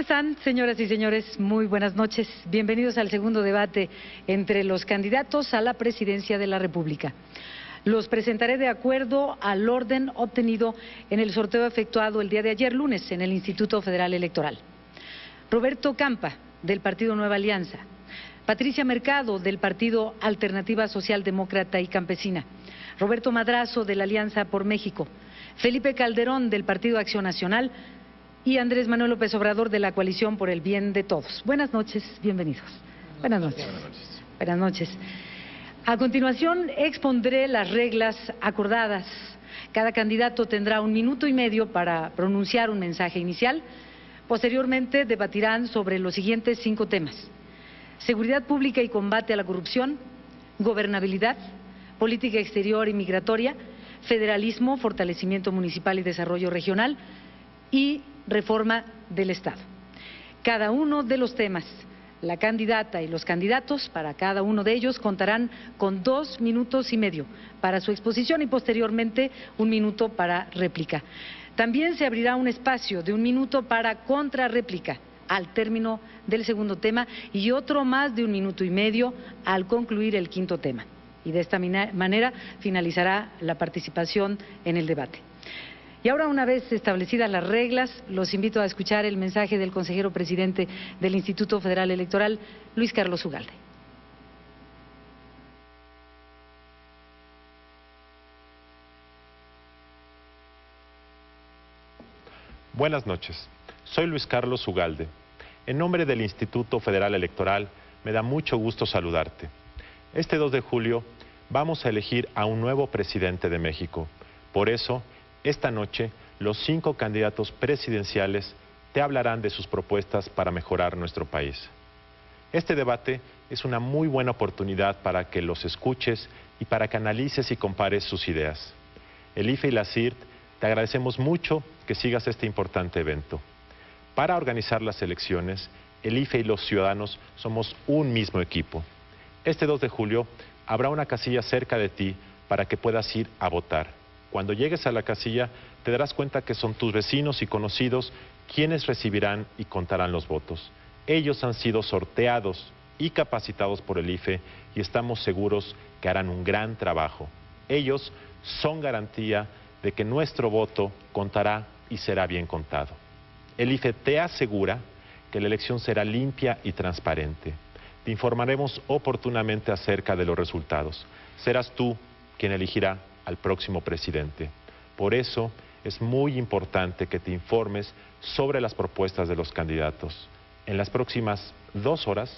están, señoras y señores? Muy buenas noches. Bienvenidos al segundo debate entre los candidatos a la presidencia de la República. Los presentaré de acuerdo al orden obtenido en el sorteo efectuado el día de ayer lunes en el Instituto Federal Electoral. Roberto Campa, del Partido Nueva Alianza. Patricia Mercado, del Partido Alternativa Socialdemócrata y Campesina. Roberto Madrazo, de la Alianza por México. Felipe Calderón, del Partido Acción Nacional. Y Andrés Manuel López Obrador, de la Coalición por el Bien de Todos. Buenas noches, bienvenidos. Buenas noches. Buenas noches. A continuación expondré las reglas acordadas. Cada candidato tendrá 1 minuto y medio para pronunciar un mensaje inicial. Posteriormente debatirán sobre los siguientes 5 temas: seguridad pública y combate a la corrupción, gobernabilidad, política exterior y migratoria, federalismo, fortalecimiento municipal y desarrollo regional y reforma del Estado. Cada uno de los temas, la candidata y los candidatos para cada uno de ellos contarán con 2 minutos y medio para su exposición y posteriormente 1 minuto para réplica. También se abrirá un espacio de 1 minuto para contrarréplica al término del segundo tema y otro más de 1 minuto y medio al concluir el 5.º tema. Y de esta manera finalizará la participación en el debate. Y ahora, una vez establecidas las reglas, los invito a escuchar el mensaje del consejero presidente del Instituto Federal Electoral, Luis Carlos Ugalde. Buenas noches, soy Luis Carlos Ugalde. En nombre del Instituto Federal Electoral, me da mucho gusto saludarte. Este 2 de julio vamos a elegir a un nuevo presidente de México. Por eso, esta noche, los 5 candidatos presidenciales te hablarán de sus propuestas para mejorar nuestro país. Este debate es una muy buena oportunidad para que los escuches y para que analices y compares sus ideas. El IFE y la CIRT te agradecemos mucho que sigas este importante evento. Para organizar las elecciones, el IFE y los ciudadanos somos un mismo equipo. Este 2 de julio habrá una casilla cerca de ti para que puedas ir a votar. Cuando llegues a la casilla, te darás cuenta que son tus vecinos y conocidos quienes recibirán y contarán los votos. Ellos han sido sorteados y capacitados por el IFE y estamos seguros que harán un gran trabajo. Ellos son garantía de que nuestro voto contará y será bien contado. El IFE te asegura que la elección será limpia y transparente. Te informaremos oportunamente acerca de los resultados. Serás tú quien elegirá al próximo presidente. Por eso es muy importante que te informes sobre las propuestas de los candidatos. En las próximas 2 horas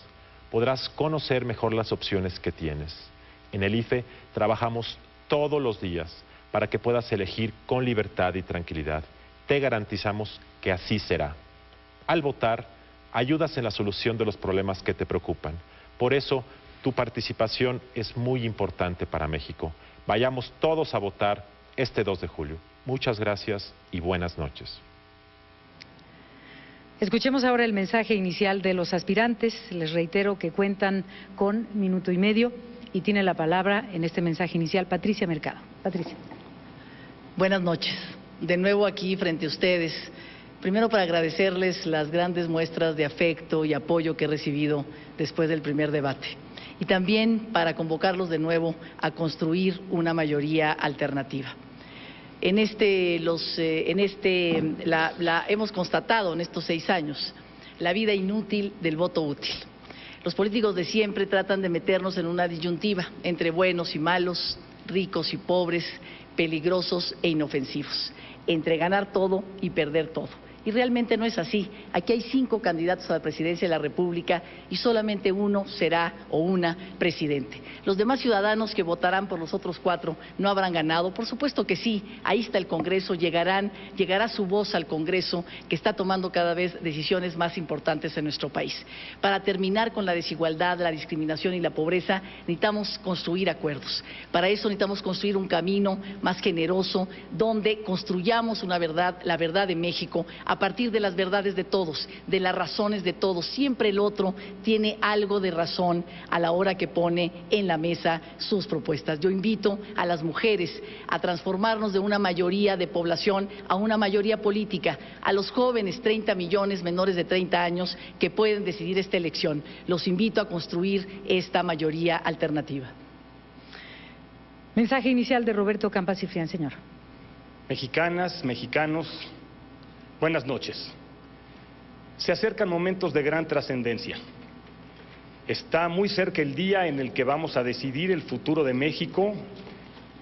podrás conocer mejor las opciones que tienes. En el IFE trabajamos todos los días para que puedas elegir con libertad y tranquilidad. Te garantizamos que así será. Al votar, ayudas en la solución de los problemas que te preocupan. Por eso, tu participación es muy importante para México. Vayamos todos a votar este 2 de julio. Muchas gracias y buenas noches. Escuchemos ahora el mensaje inicial de los aspirantes. Les reitero que cuentan con 1 minuto y medio y tiene la palabra en este mensaje inicial Patricia Mercado. Patricia. Buenas noches. De nuevo aquí frente a ustedes. Primero para agradecerles las grandes muestras de afecto y apoyo que he recibido después del primer debate. Y también para convocarlos de nuevo a construir una mayoría alternativa. Hemos constatado en estos 6 años la vida inútil del voto útil. Los políticos de siempre tratan de meternos en una disyuntiva entre buenos y malos, ricos y pobres, peligrosos e inofensivos, entre ganar todo y perder todo. Y realmente no es así. Aquí hay 5 candidatos a la presidencia de la República y solamente uno será o una presidente. Los demás ciudadanos que votarán por los otros 4 no habrán ganado. Por supuesto que sí, ahí está el Congreso, llegará su voz al Congreso que está tomando cada vez decisiones más importantes en nuestro país. Para terminar con la desigualdad, la discriminación y la pobreza, necesitamos construir acuerdos. Para eso necesitamos construir un camino más generoso donde construyamos una verdad, la verdad de México, a partir de las verdades de todos, de las razones de todos. Siempre el otro tiene algo de razón a la hora que pone en la mesa sus propuestas. Yo invito a las mujeres a transformarnos de una mayoría de población a una mayoría política, a los jóvenes, 30 millones menores de 30 años que pueden decidir esta elección. Los invito a construir esta mayoría alternativa. Mensaje inicial de Roberto Campas Cifrián, señor. Mexicanas, mexicanos, buenas noches. Se acercan momentos de gran trascendencia. Está muy cerca el día en el que vamos a decidir el futuro de México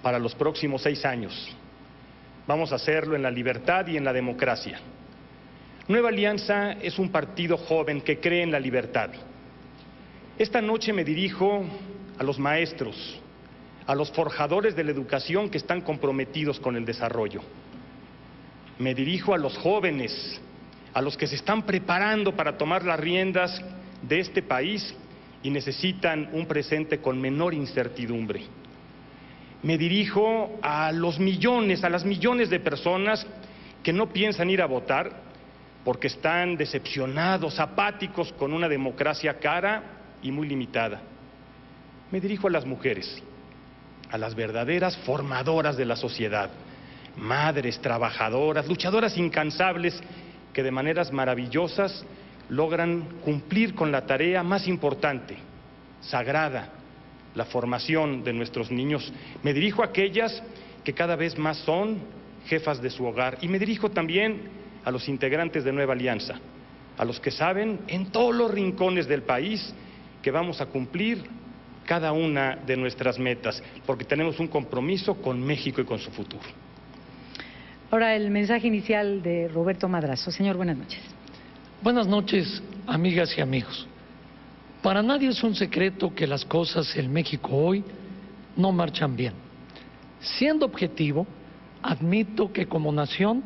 para los próximos 6 años. Vamos a hacerlo en la libertad y en la democracia. Nueva Alianza es un partido joven que cree en la libertad. Esta noche me dirijo a los maestros, a los forjadores de la educación que están comprometidos con el desarrollo. Me dirijo a los jóvenes, a los que se están preparando para tomar las riendas de este país y necesitan un presente con menor incertidumbre. Me dirijo a los millones, a las millones de personas que no piensan ir a votar porque están decepcionados, apáticos con una democracia cara y muy limitada. Me dirijo a las mujeres, a las verdaderas formadoras de la sociedad, madres, trabajadoras, luchadoras incansables que de maneras maravillosas logran cumplir con la tarea más importante, sagrada, la formación de nuestros niños. Me dirijo a aquellas que cada vez más son jefas de su hogar y me dirijo también a los integrantes de Nueva Alianza, a los que saben en todos los rincones del país que vamos a cumplir cada una de nuestras metas, porque tenemos un compromiso con México y con su futuro. Ahora el mensaje inicial de Roberto Madrazo. Señor, buenas noches. Buenas noches, amigas y amigos. Para nadie es un secreto que las cosas en México hoy no marchan bien. Siendo objetivo, admito que como nación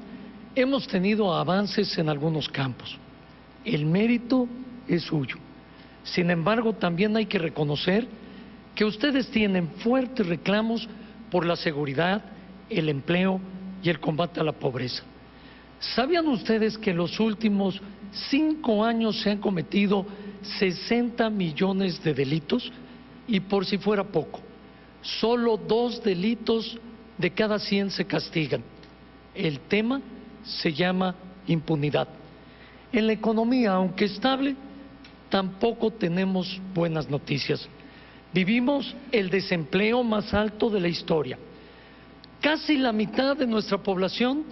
hemos tenido avances en algunos campos. El mérito es suyo. Sin embargo, también hay que reconocer que ustedes tienen fuertes reclamos por la seguridad, el empleo y el combate a la pobreza. ¿Sabían ustedes que en los últimos 5 años se han cometido 60 millones de delitos? Y por si fuera poco, solo 2 delitos de cada 100 se castigan. El tema se llama impunidad. En la economía, aunque estable, tampoco tenemos buenas noticias. Vivimos el desempleo más alto de la historia. Casi la mitad de nuestra población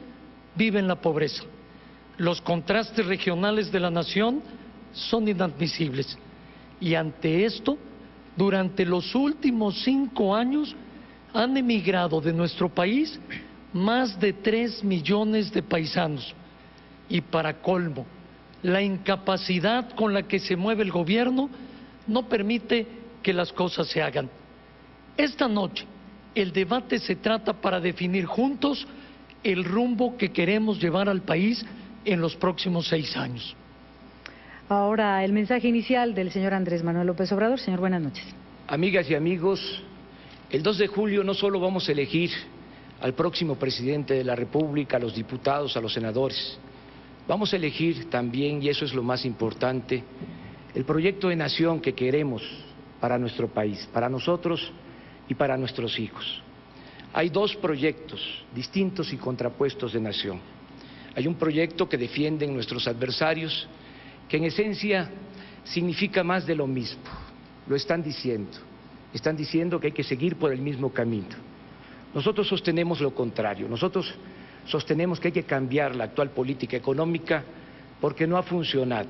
vive en la pobreza. Los contrastes regionales de la nación son inadmisibles. Y ante esto, durante los últimos 5 años, han emigrado de nuestro país más de 3 millones de paisanos. Y para colmo, la incapacidad con la que se mueve el gobierno no permite que las cosas se hagan. Esta noche el debate se trata para definir juntos el rumbo que queremos llevar al país en los próximos 6 años. Ahora el mensaje inicial del señor Andrés Manuel López Obrador. Señor, buenas noches. Amigas y amigos, el 2 de julio no solo vamos a elegir al próximo presidente de la República, a los diputados, a los senadores, vamos a elegir también, y eso es lo más importante, el proyecto de nación que queremos para nuestro país, para nosotros y para nuestros hijos. Hay 2 proyectos distintos y contrapuestos de nación. Hay un proyecto que defienden nuestros adversarios, que en esencia significa más de lo mismo. Lo están diciendo que hay que seguir por el mismo camino. Nosotros sostenemos lo contrario. Nosotros sostenemos que hay que cambiar la actual política económica porque no ha funcionado.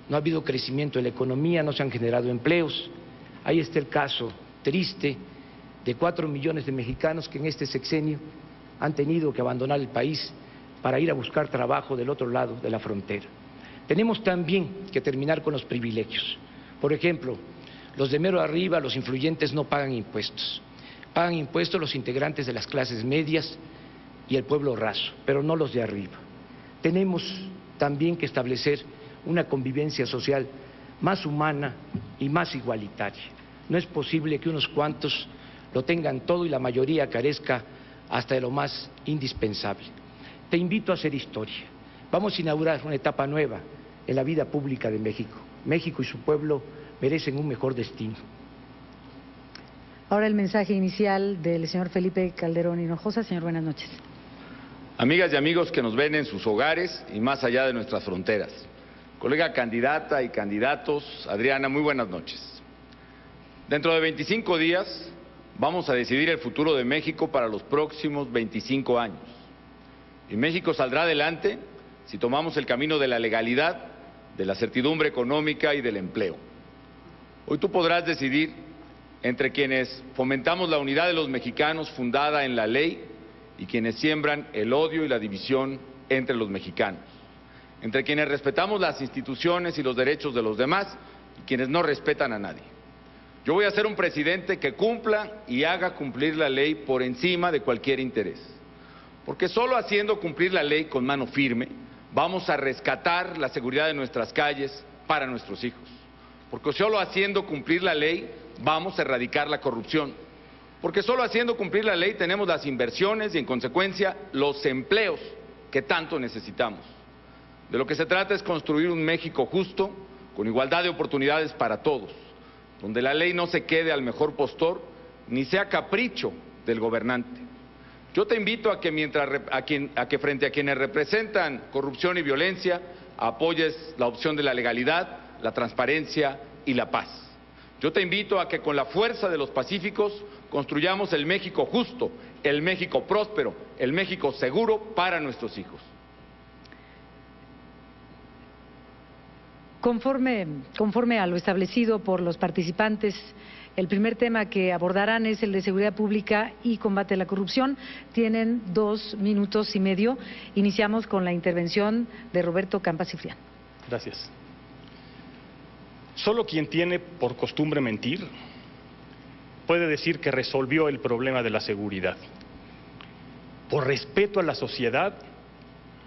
No ha habido crecimiento en la economía, no se han generado empleos. Ahí está el caso triste de 4 millones de mexicanos que en este sexenio han tenido que abandonar el país para ir a buscar trabajo del otro lado de la frontera. Tenemos también que terminar con los privilegios. Por ejemplo, los de mero arriba, los influyentes, no pagan impuestos. Pagan impuestos los integrantes de las clases medias y el pueblo raso, pero no los de arriba. Tenemos también que establecer una convivencia social más humana y más igualitaria. No es posible que unos cuantos lo tengan todo y la mayoría carezca hasta de lo más indispensable. Te invito a hacer historia. vamos a inaugurar una etapa nueva en la vida pública de México. México y su pueblo merecen un mejor destino. Ahora el mensaje inicial del señor Felipe Calderón Hinojosa. Señor, buenas noches. Amigas y amigos que nos ven en sus hogares y más allá de nuestras fronteras. Colega candidata y candidatos, Adriana, muy buenas noches. Dentro de 25 días vamos a decidir el futuro de México para los próximos 25 años. Y México saldrá adelante si tomamos el camino de la legalidad, de la certidumbre económica y del empleo. Hoy tú podrás decidir entre quienes fomentamos la unidad de los mexicanos fundada en la ley y quienes siembran el odio y la división entre los mexicanos, entre quienes respetamos las instituciones y los derechos de los demás y quienes no respetan a nadie. Yo voy a ser un presidente que cumpla y haga cumplir la ley por encima de cualquier interés, porque solo haciendo cumplir la ley con mano firme vamos a rescatar la seguridad de nuestras calles para nuestros hijos, porque solo haciendo cumplir la ley vamos a erradicar la corrupción, porque solo haciendo cumplir la ley tenemos las inversiones y en consecuencia los empleos que tanto necesitamos. De lo que se trata es construir un México justo, con igualdad de oportunidades para todos, donde la ley no se quede al mejor postor ni sea capricho del gobernante. Yo te invito a que frente a quienes representan corrupción y violencia apoyes la opción de la legalidad, la transparencia y la paz. Yo te invito a que con la fuerza de los pacíficos construyamos el México justo, el México próspero, el México seguro para nuestros hijos. Conforme a lo establecido por los participantes, el primer tema que abordarán es el de seguridad pública y combate a la corrupción. Tienen 2 minutos y medio. Iniciamos con la intervención de Roberto Campa Ciprián. Gracias. Solo quien tiene por costumbre mentir puede decir que resolvió el problema de la seguridad. Por respeto a la sociedad,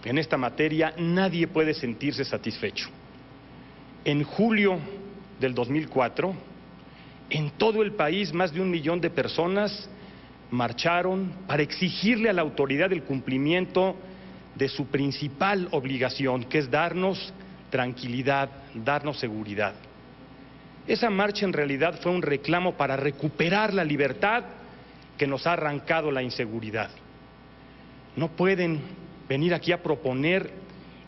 en esta materia nadie puede sentirse satisfecho. En julio del 2004, en todo el país más de 1 millón de personas marcharon para exigirle a la autoridad el cumplimiento de su principal obligación, que es darnos tranquilidad, darnos seguridad. Esa marcha en realidad fue un reclamo para recuperar la libertad que nos ha arrancado la inseguridad. No pueden venir aquí a proponer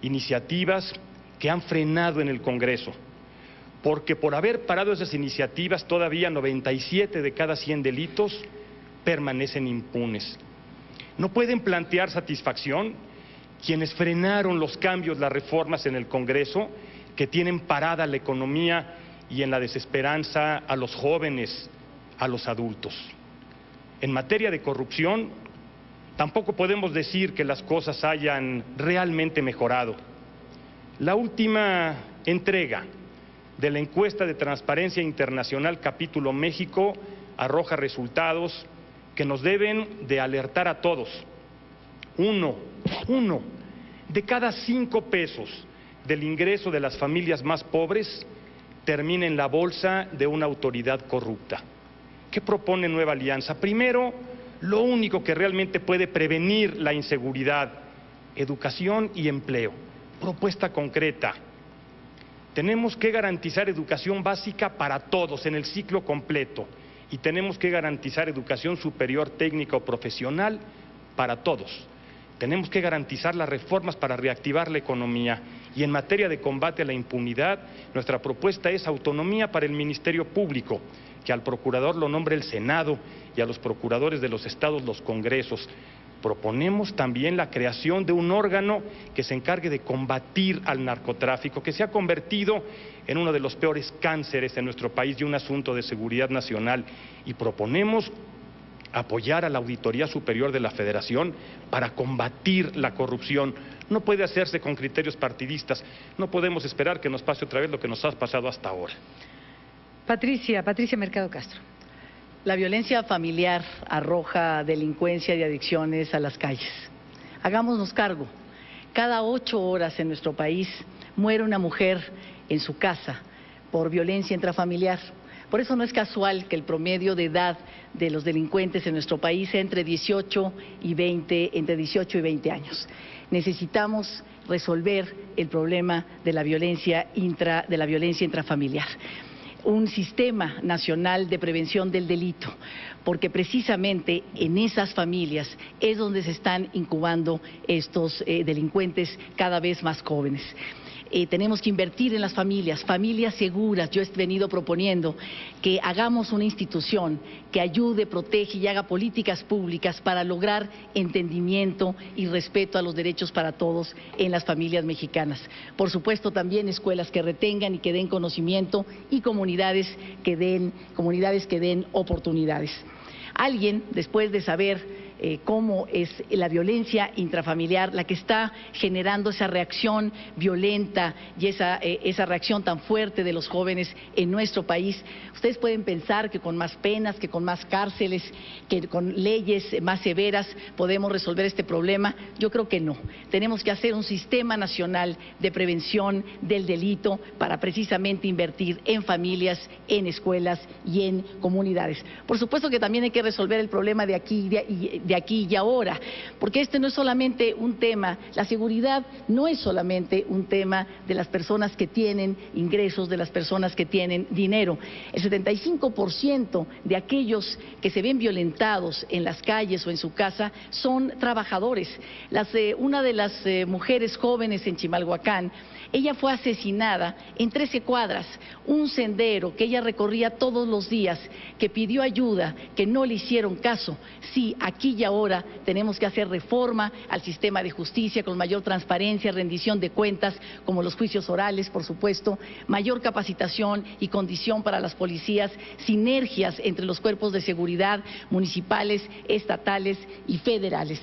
iniciativas que han frenado en el Congreso, porque por haber parado esas iniciativas todavía 97 de cada 100 delitos permanecen impunes. No pueden plantear satisfacción quienes frenaron los cambios, las reformas en el Congreso, que tienen parada la economía y en la desesperanza a los jóvenes, a los adultos. En materia de corrupción, tampoco podemos decir que las cosas hayan realmente mejorado. La última entrega de la encuesta de Transparencia Internacional Capítulo México arroja resultados que nos deben de alertar a todos. Uno de cada 5 pesos del ingreso de las familias más pobres termina en la bolsa de una autoridad corrupta. ¿Qué propone Nueva Alianza? Primero, lo único que realmente puede prevenir la inseguridad: educación y empleo. Propuesta concreta. Tenemos que garantizar educación básica para todos en el ciclo completo y tenemos que garantizar educación superior técnica o profesional para todos. Tenemos que garantizar las reformas para reactivar la economía y en materia de combate a la impunidad, nuestra propuesta es autonomía para el Ministerio Público, que al procurador lo nombre el Senado y a los procuradores de los estados los congresos. Proponemos también la creación de un órgano que se encargue de combatir al narcotráfico, que se ha convertido en uno de los peores cánceres en nuestro país y un asunto de seguridad nacional. Y proponemos apoyar a la Auditoría Superior de la Federación para combatir la corrupción. No puede hacerse con criterios partidistas. No podemos esperar que nos pase otra vez lo que nos ha pasado hasta ahora. Patricia Mercado Castro. La violencia familiar arroja delincuencia y adicciones a las calles. Hagámonos cargo. Cada 8 horas en nuestro país muere una mujer en su casa por violencia intrafamiliar. Por eso no es casual que el promedio de edad de los delincuentes en nuestro país sea entre 18 y 20 años. necesitamos resolver el problema de la violencia intrafamiliar. Un sistema nacional de prevención del delito, porque precisamente en esas familias es donde se están incubando estos delincuentes cada vez más jóvenes. Tenemos que invertir en las familias seguras. Yo he venido proponiendo que hagamos una institución que ayude, protege y haga políticas públicas para lograr entendimiento y respeto a los derechos para todos en las familias mexicanas. Por supuesto, también escuelas que retengan y que den conocimiento y comunidades que den oportunidades. Alguien, después de saber cómo es la violencia intrafamiliar la que está generando esa reacción violenta y esa reacción tan fuerte de los jóvenes en nuestro país. Ustedes pueden pensar que con más penas, que con más cárceles, que con leyes más severas podemos resolver este problema. Yo creo que no. Tenemos que hacer un sistema nacional de prevención del delito para precisamente invertir en familias, en escuelas y en comunidades. Por supuesto que también hay que resolver el problema de aquí y ahora, porque este no es solamente un tema, la seguridad no es solamente un tema de las personas que tienen ingresos, de las personas que tienen dinero. El 75% de aquellos que se ven violentados en las calles o en su casa son trabajadores. Una de las mujeres jóvenes en Chimalhuacán, ella fue asesinada en 13 cuadras, un sendero que ella recorría todos los días, que pidió ayuda, que no le hicieron caso. Sí, aquí y ahora tenemos que hacer reforma al sistema de justicia con mayor transparencia, rendición de cuentas, como los juicios orales, por supuesto, mayor capacitación y condición para las policías, sinergias entre los cuerpos de seguridad municipales, estatales y federales,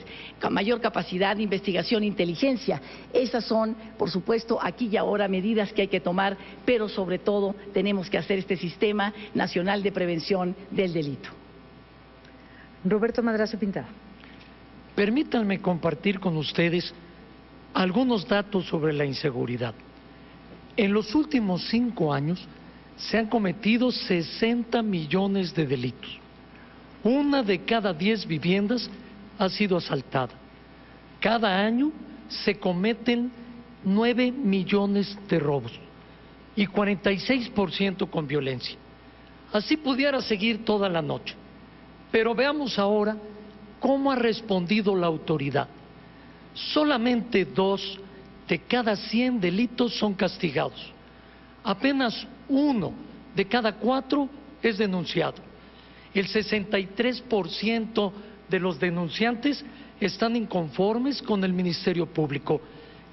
mayor capacidad de investigación e inteligencia. Esas son, por supuesto, aquí y ahora medidas que hay que tomar, pero sobre todo tenemos que hacer este sistema nacional de prevención del delito. Roberto Madrazo Pintada. Permítanme compartir con ustedes algunos datos sobre la inseguridad. En los últimos 5 años se han cometido 60 millones de delitos. 1 de cada 10 viviendas ha sido asaltada. Cada año se cometen 9 millones de robos y 46% con violencia. Así pudiera seguir toda la noche. Pero veamos ahora cómo ha respondido la autoridad. Solamente 2 de cada 100 delitos son castigados. Apenas 1 de cada 4 es denunciado. El 63% de los denunciantes están inconformes con el Ministerio Público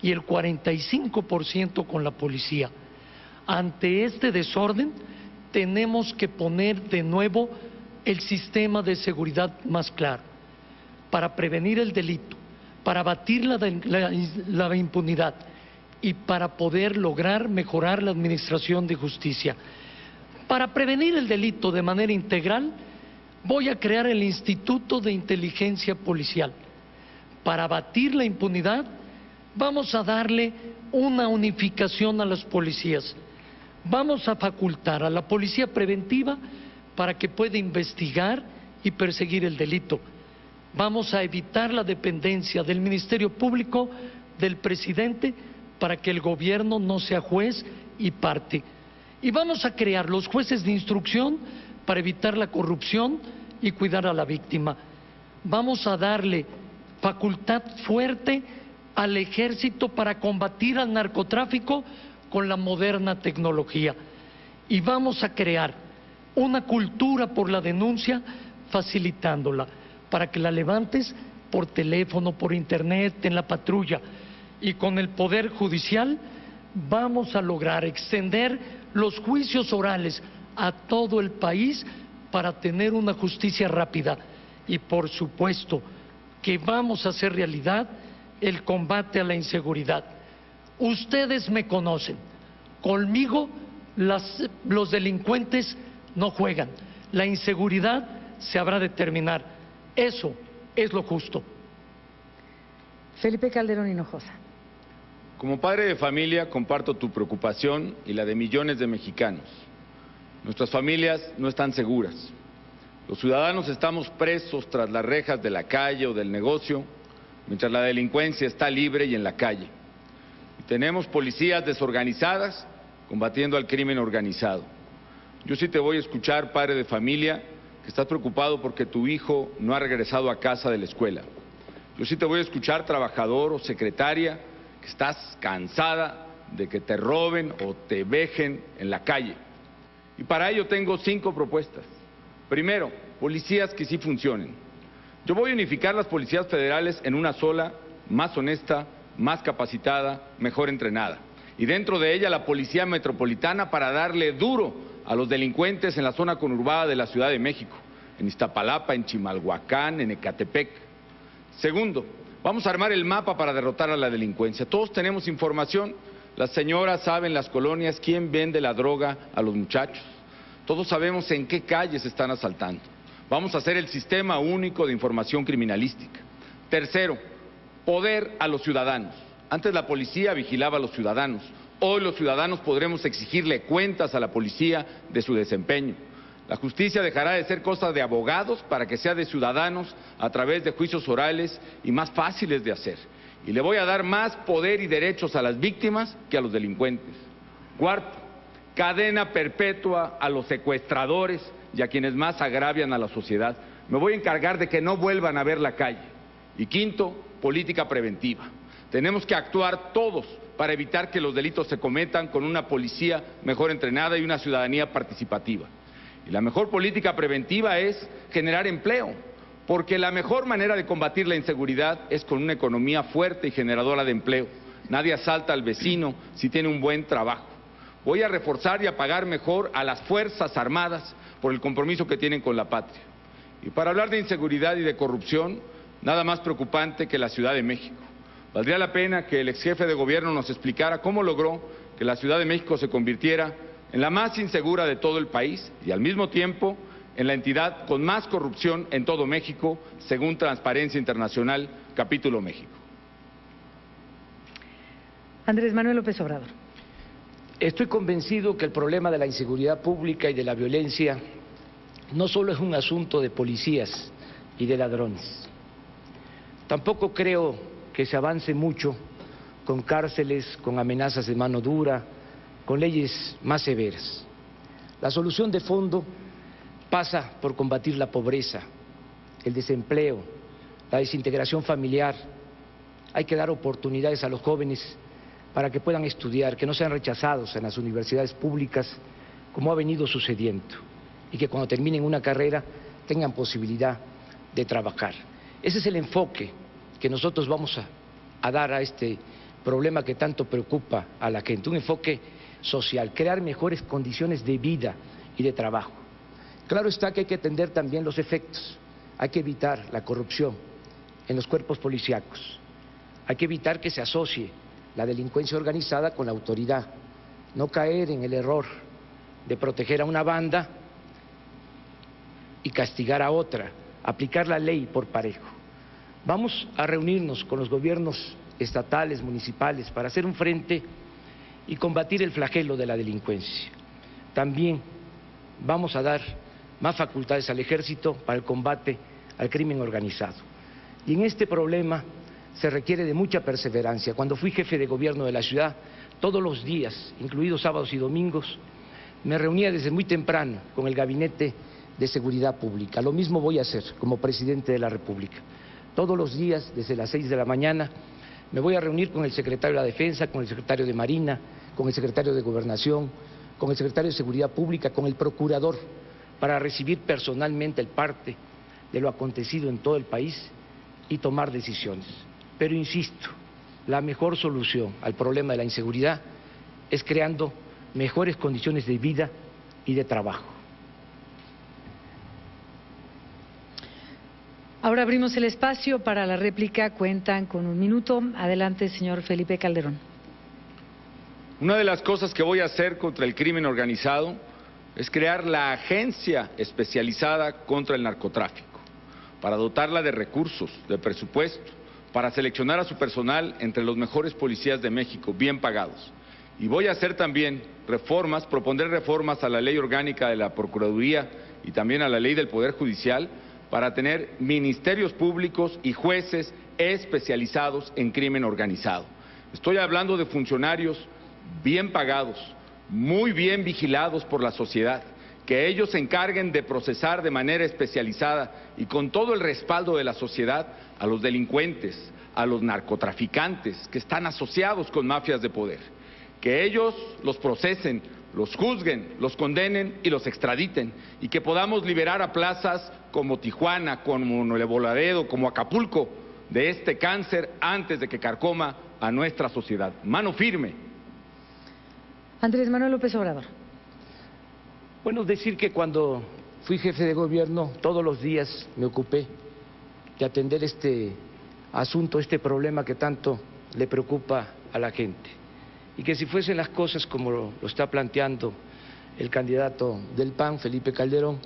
y el 45% con la policía. Ante este desorden, tenemos que poner de nuevo el sistema de seguridad más claro, para prevenir el delito, para abatir la impunidad y para poder lograr mejorar la administración de justicia. Para prevenir el delito de manera integral, voy a crear el Instituto de Inteligencia Policial. Para abatir la impunidad, vamos a darle una unificación a las policías. Vamos a facultar a la policía preventiva para que pueda investigar y perseguir el delito. Vamos a evitar la dependencia del Ministerio Público, del presidente, para que el gobierno no sea juez y parte. Y vamos a crear los jueces de instrucción para evitar la corrupción y cuidar a la víctima. Vamos a darle facultad fuerte al ejército para combatir al narcotráfico con la moderna tecnología. Y vamos a crear una cultura por la denuncia, facilitándola, para que la levantes por teléfono, por internet, en la patrulla. Y con el Poder Judicial vamos a lograr extender los juicios orales a todo el país para tener una justicia rápida. Y por supuesto que vamos a hacer realidad el combate a la inseguridad. Ustedes me conocen, conmigo los delincuentes no juegan, la inseguridad se habrá de terminar, eso es lo justo. Felipe Calderón Hinojosa. Como padre de familia, comparto tu preocupación y la de millones de mexicanos. Nuestras familias no están seguras. Los ciudadanos estamos presos tras las rejas de la calle o del negocio mientras la delincuencia está libre y en la calle. Y tenemos policías desorganizadas combatiendo al crimen organizado. Yo sí te voy a escuchar, padre de familia, que estás preocupado porque tu hijo no ha regresado a casa de la escuela. Yo sí te voy a escuchar, trabajador o secretaria, que estás cansada de que te roben o te vejen en la calle. Y para ello tengo 5 propuestas. Primero, policías que sí funcionen. Yo voy a unificar las policías federales en una sola, más honesta, más capacitada, mejor entrenada. Y dentro de ella la Policía Metropolitana para darle duro a los delincuentes en la zona conurbada de la Ciudad de México, en Iztapalapa, en Chimalhuacán, en Ecatepec. Segundo, vamos a armar el mapa para derrotar a la delincuencia. Todos tenemos información, las señoras saben las colonias quién vende la droga a los muchachos. Todos sabemos en qué calles están asaltando. Vamos a hacer el sistema único de información criminalística. Tercero, poder a los ciudadanos. Antes la policía vigilaba a los ciudadanos. Hoy los ciudadanos podremos exigirle cuentas a la policía de su desempeño. La justicia dejará de ser cosa de abogados para que sea de ciudadanos a través de juicios orales y más fáciles de hacer. Y le voy a dar más poder y derechos a las víctimas que a los delincuentes. Cuarto, cadena perpetua a los secuestradores y a quienes más agravian a la sociedad. Me voy a encargar de que no vuelvan a ver la calle. Y quinto, política preventiva. Tenemos que actuar todos para evitar que los delitos se cometan con una policía mejor entrenada y una ciudadanía participativa. Y la mejor política preventiva es generar empleo, porque la mejor manera de combatir la inseguridad es con una economía fuerte y generadora de empleo. Nadie asalta al vecino si tiene un buen trabajo. Voy a reforzar y a pagar mejor a las Fuerzas Armadas por el compromiso que tienen con la patria. Y para hablar de inseguridad y de corrupción, nada más preocupante que la Ciudad de México. Valdría la pena que el exjefe de gobierno nos explicara cómo logró que la Ciudad de México se convirtiera en la más insegura de todo el país y al mismo tiempo en la entidad con más corrupción en todo México, según Transparencia Internacional, capítulo México. Andrés Manuel López Obrador. Estoy convencido que el problema de la inseguridad pública y de la violencia no solo es un asunto de policías y de ladrones. Tampoco creo que se avance mucho con cárceles, con amenazas de mano dura, con leyes más severas. La solución de fondo pasa por combatir la pobreza, el desempleo, la desintegración familiar. Hay que dar oportunidades a los jóvenes para que puedan estudiar, que no sean rechazados en las universidades públicas, como ha venido sucediendo, y que cuando terminen una carrera tengan posibilidad de trabajar. Ese es el enfoque que nosotros vamos a dar a este problema que tanto preocupa a la gente, un enfoque social, crear mejores condiciones de vida y de trabajo. Claro está que hay que atender también los efectos, hay que evitar la corrupción en los cuerpos policíacos, hay que evitar que se asocie la delincuencia organizada con la autoridad, no caer en el error de proteger a una banda y castigar a otra, aplicar la ley por parejo. Vamos a reunirnos con los gobiernos estatales, municipales, para hacer un frente y combatir el flagelo de la delincuencia. También vamos a dar más facultades al Ejército para el combate al crimen organizado. Y en este problema se requiere de mucha perseverancia. Cuando fui jefe de gobierno de la ciudad, todos los días, incluidos sábados y domingos, me reunía desde muy temprano con el Gabinete de Seguridad Pública. Lo mismo voy a hacer como presidente de la República. Todos los días, desde las 6 de la mañana, me voy a reunir con el secretario de la Defensa, con el secretario de Marina, con el secretario de Gobernación, con el secretario de Seguridad Pública, con el procurador, para recibir personalmente el parte de lo acontecido en todo el país y tomar decisiones. Pero insisto, la mejor solución al problema de la inseguridad es creando mejores condiciones de vida y de trabajo. Ahora abrimos el espacio para la réplica. Cuentan con 1 minuto. Adelante, señor Felipe Calderón. Una de las cosas que voy a hacer contra el crimen organizado es crear la agencia especializada contra el narcotráfico, para dotarla de recursos, de presupuesto, para seleccionar a su personal entre los mejores policías de México, bien pagados. Y voy a hacer también reformas, propondré reformas a la ley orgánica de la Procuraduría y también a la ley del Poder Judicial, para tener ministerios públicos y jueces especializados en crimen organizado. Estoy hablando de funcionarios bien pagados, muy bien vigilados por la sociedad, que ellos se encarguen de procesar de manera especializada y con todo el respaldo de la sociedad a los delincuentes, a los narcotraficantes que están asociados con mafias de poder. Que ellos los procesen, los juzguen, los condenen y los extraditen, y que podamos liberar a plazas como Tijuana, como Nuevo Laredo, como Acapulco, de este cáncer antes de que carcoma a nuestra sociedad. Mano firme. Andrés Manuel López Obrador. Bueno, decir que cuando fui jefe de gobierno, todos los días me ocupé de atender este asunto, este problema que tanto le preocupa a la gente. Y que si fuesen las cosas como lo está planteando el candidato del PAN, Felipe Calderón,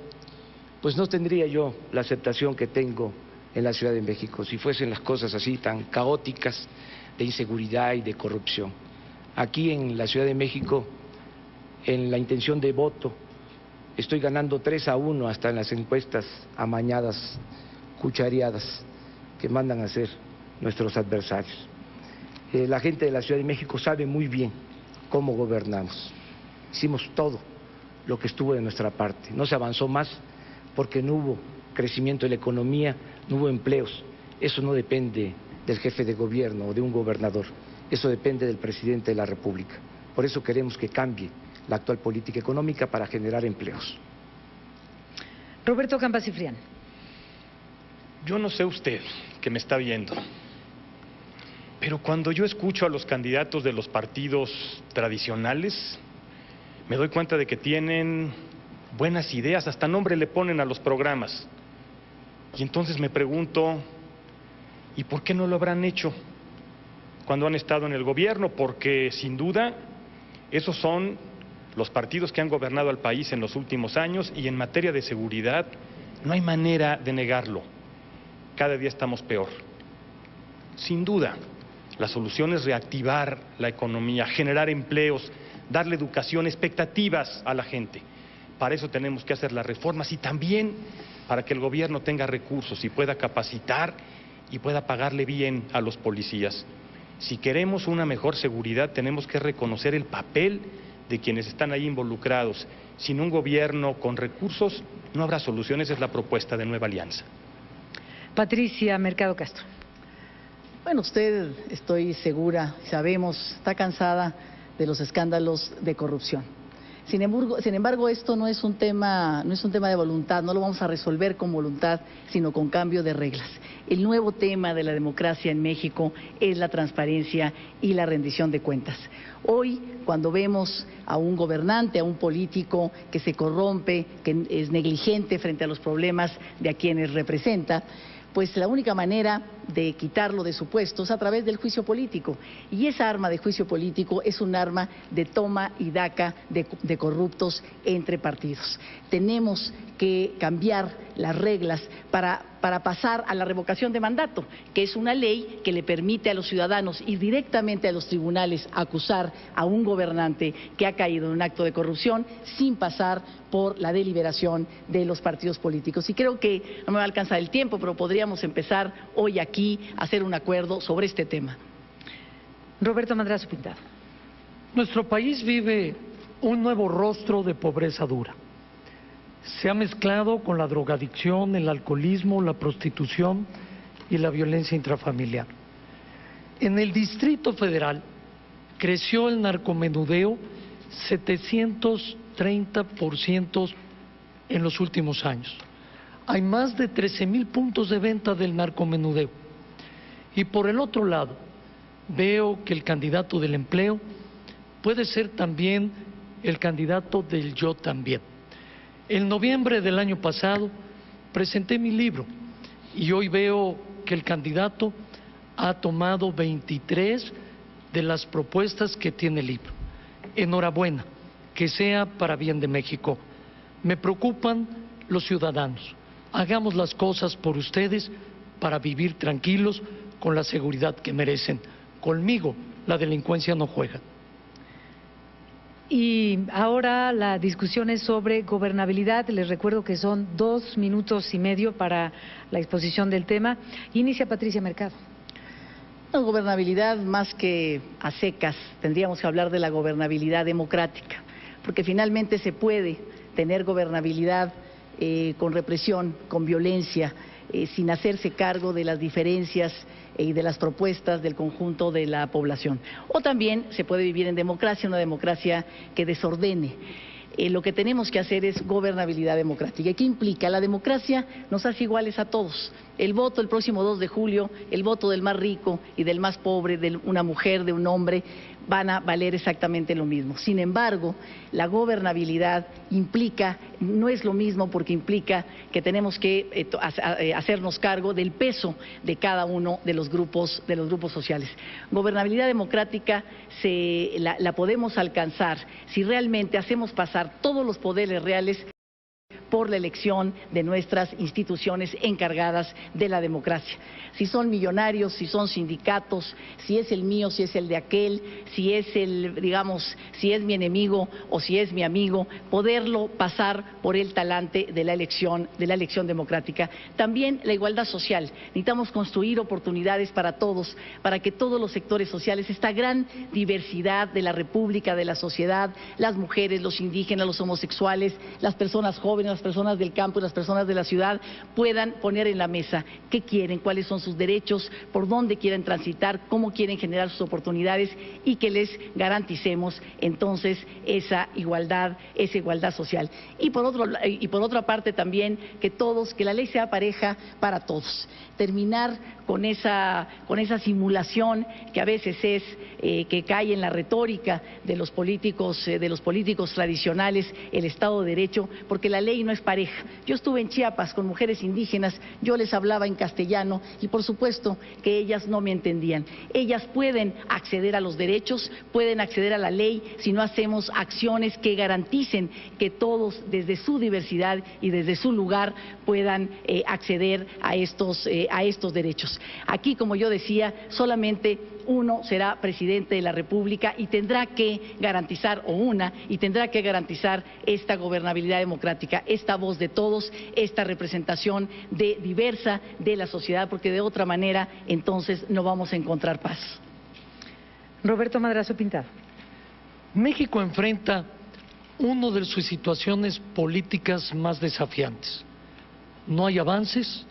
pues no tendría yo la aceptación que tengo en la Ciudad de México, si fuesen las cosas así tan caóticas de inseguridad y de corrupción. Aquí en la Ciudad de México, en la intención de voto, estoy ganando 3-1 hasta en las encuestas amañadas, cuchareadas, que mandan a hacer nuestros adversarios. La gente de la Ciudad de México sabe muy bien cómo gobernamos. Hicimos todo lo que estuvo de nuestra parte. No se avanzó más porque no hubo crecimiento de la economía, no hubo empleos. Eso no depende del jefe de gobierno o de un gobernador. Eso depende del presidente de la República. Por eso queremos que cambie la actual política económica para generar empleos. Roberto Campa Cifrián. Yo no sé usted, que me está viendo, pero cuando yo escucho a los candidatos de los partidos tradicionales, me doy cuenta de que tienen buenas ideas, hasta nombre le ponen a los programas. Y entonces me pregunto, ¿y por qué no lo habrán hecho cuando han estado en el gobierno? Porque sin duda esos son los partidos que han gobernado al país en los últimos años, y en materia de seguridad no hay manera de negarlo. Cada día estamos peor. Sin duda, la solución es reactivar la economía, generar empleos, darle educación, expectativas a la gente. Para eso tenemos que hacer las reformas, y también para que el gobierno tenga recursos y pueda capacitar y pueda pagarle bien a los policías. Si queremos una mejor seguridad, tenemos que reconocer el papel de quienes están ahí involucrados. Sin un gobierno con recursos no habrá soluciones, es la propuesta de Nueva Alianza. Patricia Mercado Castro. Bueno, usted, estoy segura, sabemos, está cansada de los escándalos de corrupción. Sin embargo, esto no es un tema de voluntad, no lo vamos a resolver con voluntad, sino con cambio de reglas. El nuevo tema de la democracia en México es la transparencia y la rendición de cuentas. Hoy, cuando vemos a un gobernante, a un político que se corrompe, que es negligente frente a los problemas de a quienes representa, pues la única manera de quitarlo de su puesto es a través del juicio político. Y esa arma de juicio político es un arma de toma y daca de corruptos entre partidos. Tenemos que cambiar las reglas para pasar a la revocación de mandato, que es una ley que le permite a los ciudadanos ir directamente a los tribunales a acusar a un gobernante que ha caído en un acto de corrupción sin pasar por la deliberación de los partidos políticos. Y creo que no me va a alcanzar el tiempo, pero podríamos empezar hoy aquí a hacer un acuerdo sobre este tema. Roberto Madrazo Pintado. Nuestro país vive un nuevo rostro de pobreza dura. Se ha mezclado con la drogadicción, el alcoholismo, la prostitución y la violencia intrafamiliar. En el Distrito Federal creció el narcomenudeo 730% en los últimos años. Hay más de 13,000 puntos de venta del narcomenudeo. Y por el otro lado, veo que el candidato del empleo puede ser también el candidato del yo también. En noviembre del año pasado presenté mi libro y hoy veo que el candidato ha tomado 23 de las propuestas que tiene el libro. Enhorabuena, que sea para bien de México. Me preocupan los ciudadanos. Hagamos las cosas por ustedes para vivir tranquilos con la seguridad que merecen. Conmigo la delincuencia no juega. Y ahora la discusión es sobre gobernabilidad. Les recuerdo que son 2 minutos y medio para la exposición del tema. Inicia Patricia Mercado. La gobernabilidad, más que a secas, tendríamos que hablar de la gobernabilidad democrática, porque finalmente se puede tener gobernabilidad con represión, con violencia, sin hacerse cargo de las diferencias y de las propuestas del conjunto de la población. O también se puede vivir en democracia, una democracia que desordene. Lo que tenemos que hacer es gobernabilidad democrática. ¿Y qué implica? La democracia nos hace iguales a todos. El voto el próximo 2 de julio, el voto del más rico y del más pobre, de una mujer, de un hombre, van a valer exactamente lo mismo. Sin embargo, la gobernabilidad implica, no es lo mismo porque implica que tenemos que hacernos cargo del peso de cada uno de los grupos sociales. Gobernabilidad democrática la podemos alcanzar si realmente hacemos pasar todos los poderes reales por la elección de nuestras instituciones encargadas de la democracia. Si son millonarios, si son sindicatos, si es el mío, si es el de aquel, si es si es mi enemigo o si es mi amigo, poderlo pasar por el talante de la elección democrática. También la igualdad social. Necesitamos construir oportunidades para todos, para que todos los sectores sociales, esta gran diversidad de la República, de la sociedad, las mujeres, los indígenas, los homosexuales, las personas jóvenes, las personas del campo y las personas de la ciudad puedan poner en la mesa qué quieren, cuáles son sus derechos, por dónde quieren transitar, cómo quieren generar sus oportunidades y que les garanticemos entonces esa igualdad social. Y por otra parte también que la ley sea pareja para todos. Terminar con esa simulación que a veces que cae en la retórica de los políticos tradicionales, el Estado de Derecho, porque la ley no es pareja. Yo estuve en Chiapas con mujeres indígenas, yo les hablaba en castellano y por supuesto que ellas no me entendían. Ellas pueden acceder a los derechos, pueden acceder a la ley si no hacemos acciones que garanticen que todos desde su diversidad y desde su lugar puedan acceder a estos derechos. Aquí, como yo decía, solamente uno será presidente de la República y tendrá que garantizar, tendrá que garantizar esta gobernabilidad democrática, esta voz de todos, esta representación diversa de la sociedad, porque de otra manera entonces no vamos a encontrar paz. Roberto Madrazo Pintado. México enfrenta una de sus situaciones políticas más desafiantes. No hay avances,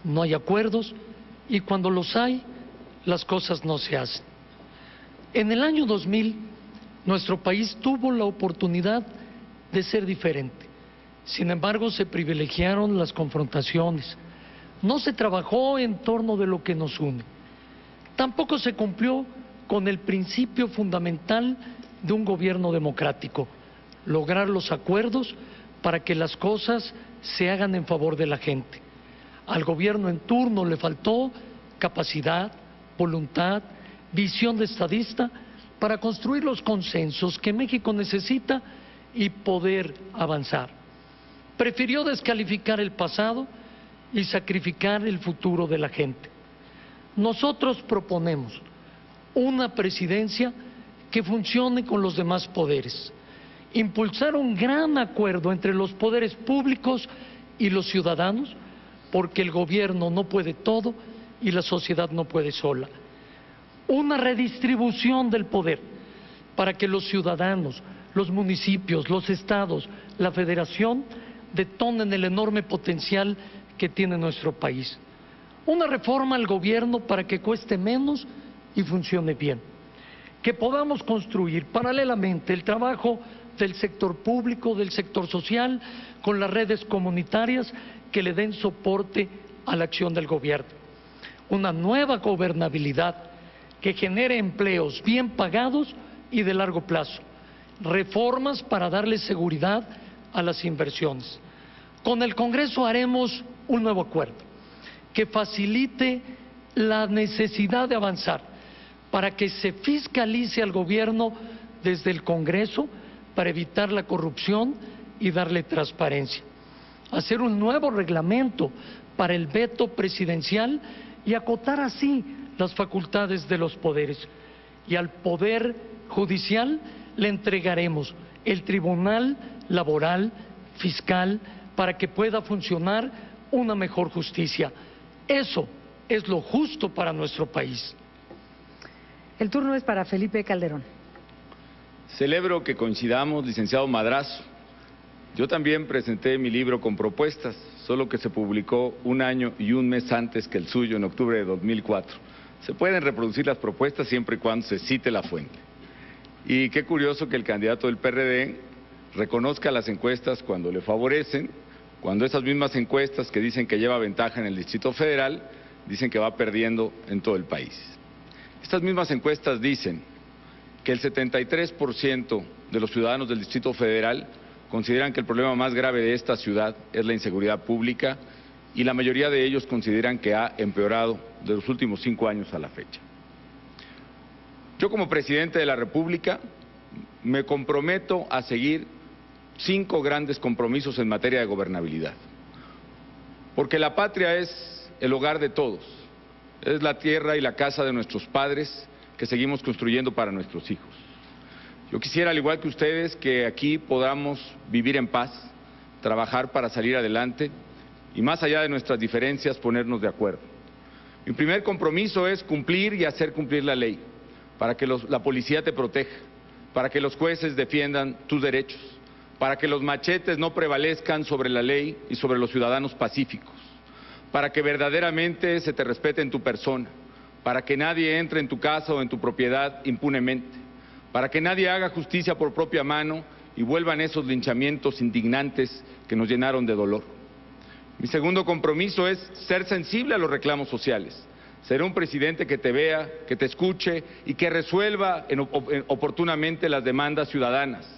no hay acuerdos y cuando los hay, las cosas no se hacen. En el año 2000, nuestro país tuvo la oportunidad de ser diferente. Sin embargo, se privilegiaron las confrontaciones. No se trabajó en torno de lo que nos une. Tampoco se cumplió con el principio fundamental de un gobierno democrático, lograr los acuerdos para que las cosas se hagan en favor de la gente. Al gobierno en turno le faltó capacidad, voluntad, visión de estadista para construir los consensos que México necesita y poder avanzar. Prefirió descalificar el pasado y sacrificar el futuro de la gente. Nosotros proponemos una presidencia que funcione con los demás poderes, impulsar un gran acuerdo entre los poderes públicos y los ciudadanos, porque el gobierno no puede todo y la sociedad no puede sola. Una redistribución del poder para que los ciudadanos, los municipios, los estados, la federación detonen el enorme potencial que tiene nuestro país. Una reforma al gobierno para que cueste menos y funcione bien. Que podamos construir paralelamente el trabajo del sector público, del sector social, con las redes comunitarias que le den soporte a la acción del gobierno. Una nueva gobernabilidad que genere empleos bien pagados y de largo plazo. Reformas para darle seguridad a las inversiones. Con el Congreso haremos un nuevo acuerdo que facilite la necesidad de avanzar para que se fiscalice al gobierno desde el Congreso para evitar la corrupción y darle transparencia. Hacer un nuevo reglamento para el veto presidencial y acotar así las facultades de los poderes. Y al Poder Judicial le entregaremos el Tribunal Laboral, Fiscal, para que pueda funcionar una mejor justicia. Eso es lo justo para nuestro país. El turno es para Felipe Calderón. Celebro que coincidamos, licenciado Madrazo. Yo también presenté mi libro con propuestas, solo que se publicó 1 año y 1 mes antes que el suyo, en octubre de 2004. Se pueden reproducir las propuestas siempre y cuando se cite la fuente. Y qué curioso que el candidato del PRD reconozca las encuestas cuando le favorecen, cuando esas mismas encuestas que dicen que lleva ventaja en el Distrito Federal, dicen que va perdiendo en todo el país. Estas mismas encuestas dicen que el 73% de los ciudadanos del Distrito Federal consideran que el problema más grave de esta ciudad es la inseguridad pública y la mayoría de ellos consideran que ha empeorado de los últimos 5 años a la fecha. Yo, como presidente de la República, me comprometo a seguir 5 grandes compromisos en materia de gobernabilidad. Porque la patria es el hogar de todos, es la tierra y la casa de nuestros padres que seguimos construyendo para nuestros hijos. Yo quisiera, al igual que ustedes, que aquí podamos vivir en paz, trabajar para salir adelante y, más allá de nuestras diferencias, ponernos de acuerdo. Mi primer compromiso es cumplir y hacer cumplir la ley, para que la policía te proteja, para que los jueces defiendan tus derechos, para que los machetes no prevalezcan sobre la ley y sobre los ciudadanos pacíficos, para que verdaderamente se te respete en tu persona, para que nadie entre en tu casa o en tu propiedad impunemente, para que nadie haga justicia por propia mano y vuelvan esos linchamientos indignantes que nos llenaron de dolor. Mi segundo compromiso es ser sensible a los reclamos sociales. Seré un presidente que te vea, que te escuche y que resuelva oportunamente las demandas ciudadanas.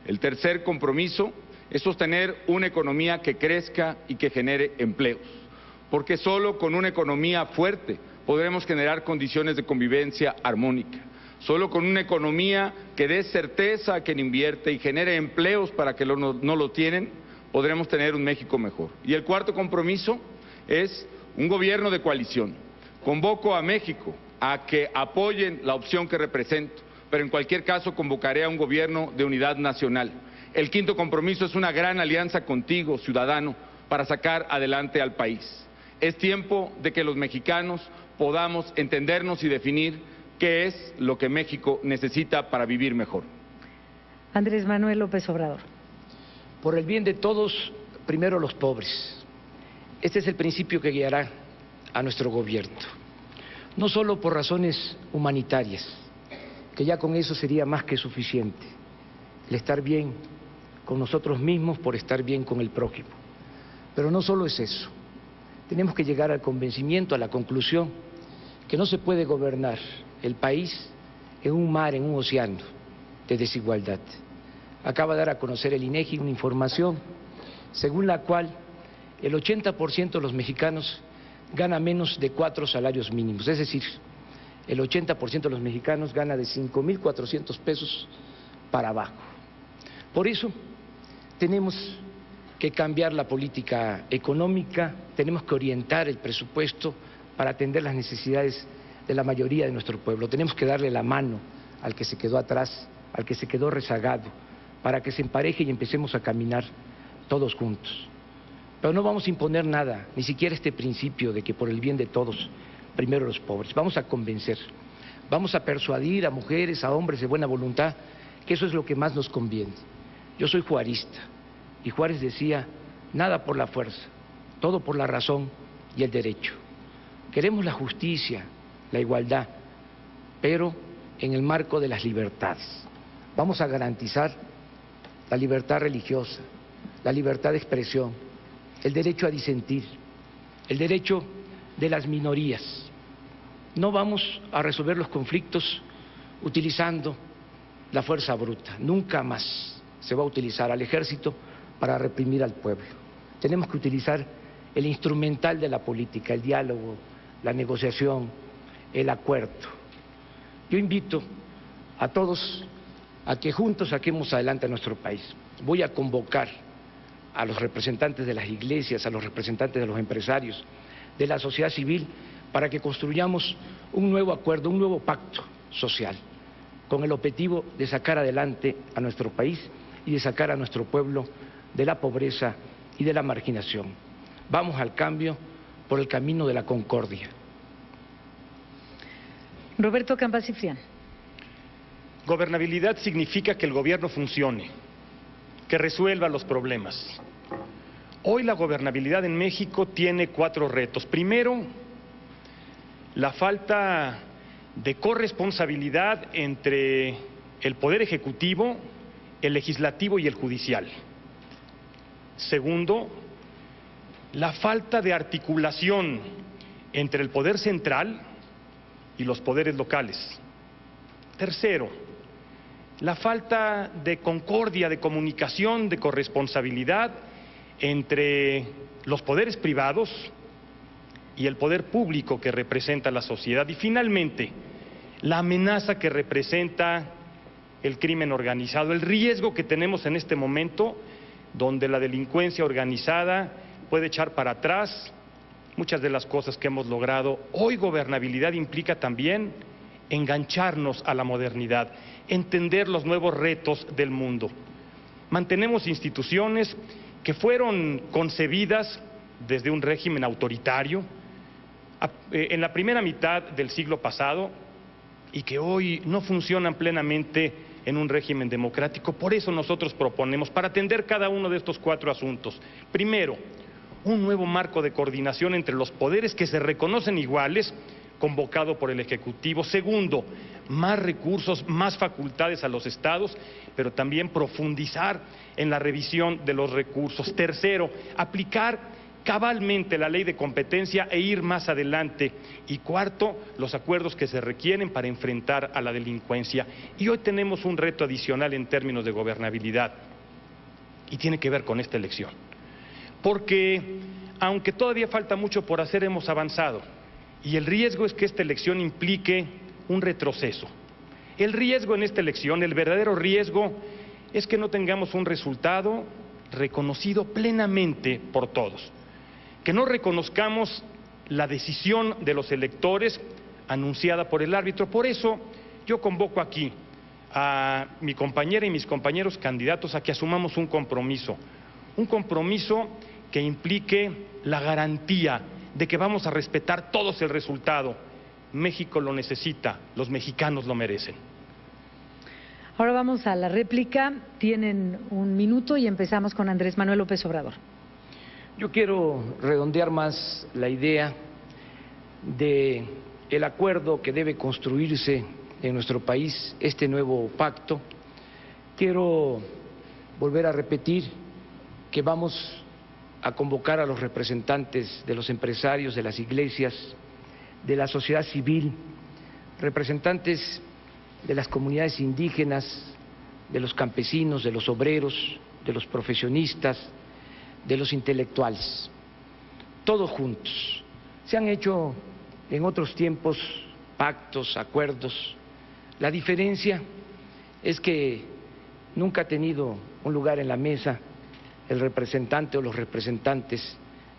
El tercer compromiso es sostener una economía que crezca y que genere empleos, porque solo con una economía fuerte podremos generar condiciones de convivencia armónica. Solo con una economía que dé certeza a quien invierte y genere empleos para que no lo tienen, podremos tener un México mejor. Y el cuarto compromiso es un gobierno de coalición. Convoco a México a que apoyen la opción que represento, pero en cualquier caso convocaré a un gobierno de unidad nacional. El quinto compromiso es una gran alianza contigo, ciudadano, para sacar adelante al país. Es tiempo de que los mexicanos podamos entendernos y definir qué es lo que México necesita para vivir mejor. Andrés Manuel López Obrador. Por el bien de todos, primero los pobres. Este es el principio que guiará a nuestro gobierno. No solo por razones humanitarias, que ya con eso sería más que suficiente. El estar bien con nosotros mismos por estar bien con el prójimo. Pero no solo es eso. Tenemos que llegar al convencimiento, a la conclusión, que no se puede gobernar el país en un mar, en un océano de desigualdad. Acaba de dar a conocer el INEGI una información según la cual el 80% de los mexicanos gana menos de 4 salarios mínimos, es decir, el 80% de los mexicanos gana de 5,400 pesos para abajo. Por eso tenemos que cambiar la política económica, tenemos que orientar el presupuesto para atender las necesidades de la mayoría de nuestro pueblo. Tenemos que darle la mano al que se quedó atrás, al que se quedó rezagado, para que se empareje y empecemos a caminar todos juntos. Pero no vamos a imponer nada, ni siquiera este principio de que por el bien de todos, primero los pobres. Vamos a convencer, vamos a persuadir a mujeres, a hombres de buena voluntad, que eso es lo que más nos conviene. Yo soy juarista, y Juárez decía, nada por la fuerza, todo por la razón y el derecho. Queremos la justicia, la igualdad, pero en el marco de las libertades. Vamos a garantizar la libertad religiosa, la libertad de expresión, el derecho a disentir, el derecho de las minorías. No vamos a resolver los conflictos utilizando la fuerza bruta, nunca más se va a utilizar al ejército para reprimir al pueblo. Tenemos que utilizar el instrumental de la política, el diálogo, la negociación, el acuerdo. Yo invito a todos a que juntos saquemos adelante a nuestro país. Voy a convocar a los representantes de las iglesias, a los representantes de los empresarios, de la sociedad civil, para que construyamos un nuevo acuerdo, un nuevo pacto social, con el objetivo de sacar adelante a nuestro país y de sacar a nuestro pueblo de la pobreza y de la marginación. Vamos al cambio por el camino de la concordia. Roberto Campa Ciprián. Gobernabilidad significa que el gobierno funcione, que resuelva los problemas. Hoy la gobernabilidad en México tiene 4 retos. Primero, la falta de corresponsabilidad entre el Poder Ejecutivo, el Legislativo y el Judicial. Segundo, la falta de articulación entre el Poder Central y los poderes locales. Tercero, la falta de concordia, de comunicación, de corresponsabilidad entre los poderes privados y el poder público que representa la sociedad. Y finalmente, la amenaza que representa el crimen organizado, el riesgo que tenemos en este momento, donde la delincuencia organizada puede echar para atrás muchas de las cosas que hemos logrado. Hoy gobernabilidad implica también engancharnos a la modernidad, entender los nuevos retos del mundo. Mantenemos instituciones que fueron concebidas desde un régimen autoritario en la primera mitad del siglo pasado y que hoy no funcionan plenamente en un régimen democrático. Por eso nosotros proponemos, para atender cada uno de estos 4 asuntos, primero, un nuevo marco de coordinación entre los poderes que se reconocen iguales, convocado por el Ejecutivo. Segundo, más recursos, más facultades a los estados, pero también profundizar en la revisión de los recursos. Tercero, aplicar cabalmente la ley de competencia e ir más adelante. Y cuarto, los acuerdos que se requieren para enfrentar a la delincuencia. Y hoy tenemos un reto adicional en términos de gobernabilidad y tiene que ver con esta elección. Porque aunque todavía falta mucho por hacer, hemos avanzado. Y el riesgo es que esta elección implique un retroceso. El riesgo en esta elección, el verdadero riesgo, es que no tengamos un resultado reconocido plenamente por todos. Que no reconozcamos la decisión de los electores anunciada por el árbitro. Por eso yo convoco aquí a mi compañera y mis compañeros candidatos a que asumamos un compromiso que implique la garantía de que vamos a respetar todos el resultado. México lo necesita, los mexicanos lo merecen. Ahora vamos a la réplica. Tienen 1 minuto y empezamos con Andrés Manuel López Obrador. Yo quiero redondear más la idea de el acuerdo que debe construirse en nuestro país, este nuevo pacto. Quiero volver a repetir que vamos a convocar a los representantes de los empresarios, de las iglesias, de la sociedad civil, representantes de las comunidades indígenas, de los campesinos, de los obreros, de los profesionistas, de los intelectuales, todos juntos. Se han hecho en otros tiempos pactos, acuerdos. La diferencia es que nunca ha tenido un lugar en la mesa el representante o los representantes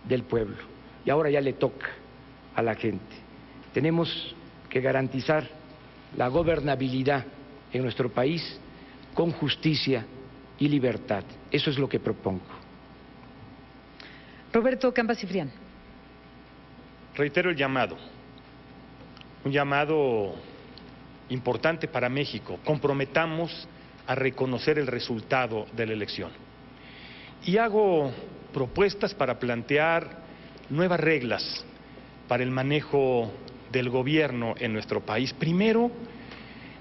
del pueblo. Y ahora ya le toca a la gente. Tenemos que garantizar la gobernabilidad en nuestro país con justicia y libertad. Eso es lo que propongo. Roberto Campa Ciprián. Reitero el llamado, un llamado importante para México. Comprometamos a reconocer el resultado de la elección. Y hago propuestas para plantear nuevas reglas para el manejo del gobierno en nuestro país. Primero,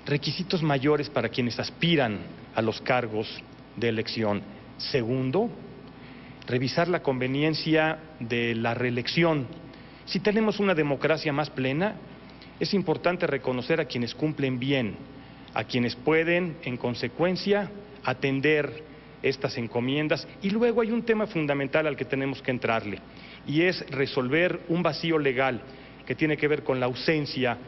requisitos mayores para quienes aspiran a los cargos de elección. Segundo, revisar la conveniencia de la reelección. Si tenemos una democracia más plena, es importante reconocer a quienes cumplen bien, a quienes pueden, en consecuencia, atender estas encomiendas. Y luego hay un tema fundamental al que tenemos que entrarle, y es resolver un vacío legal que tiene que ver con la ausencia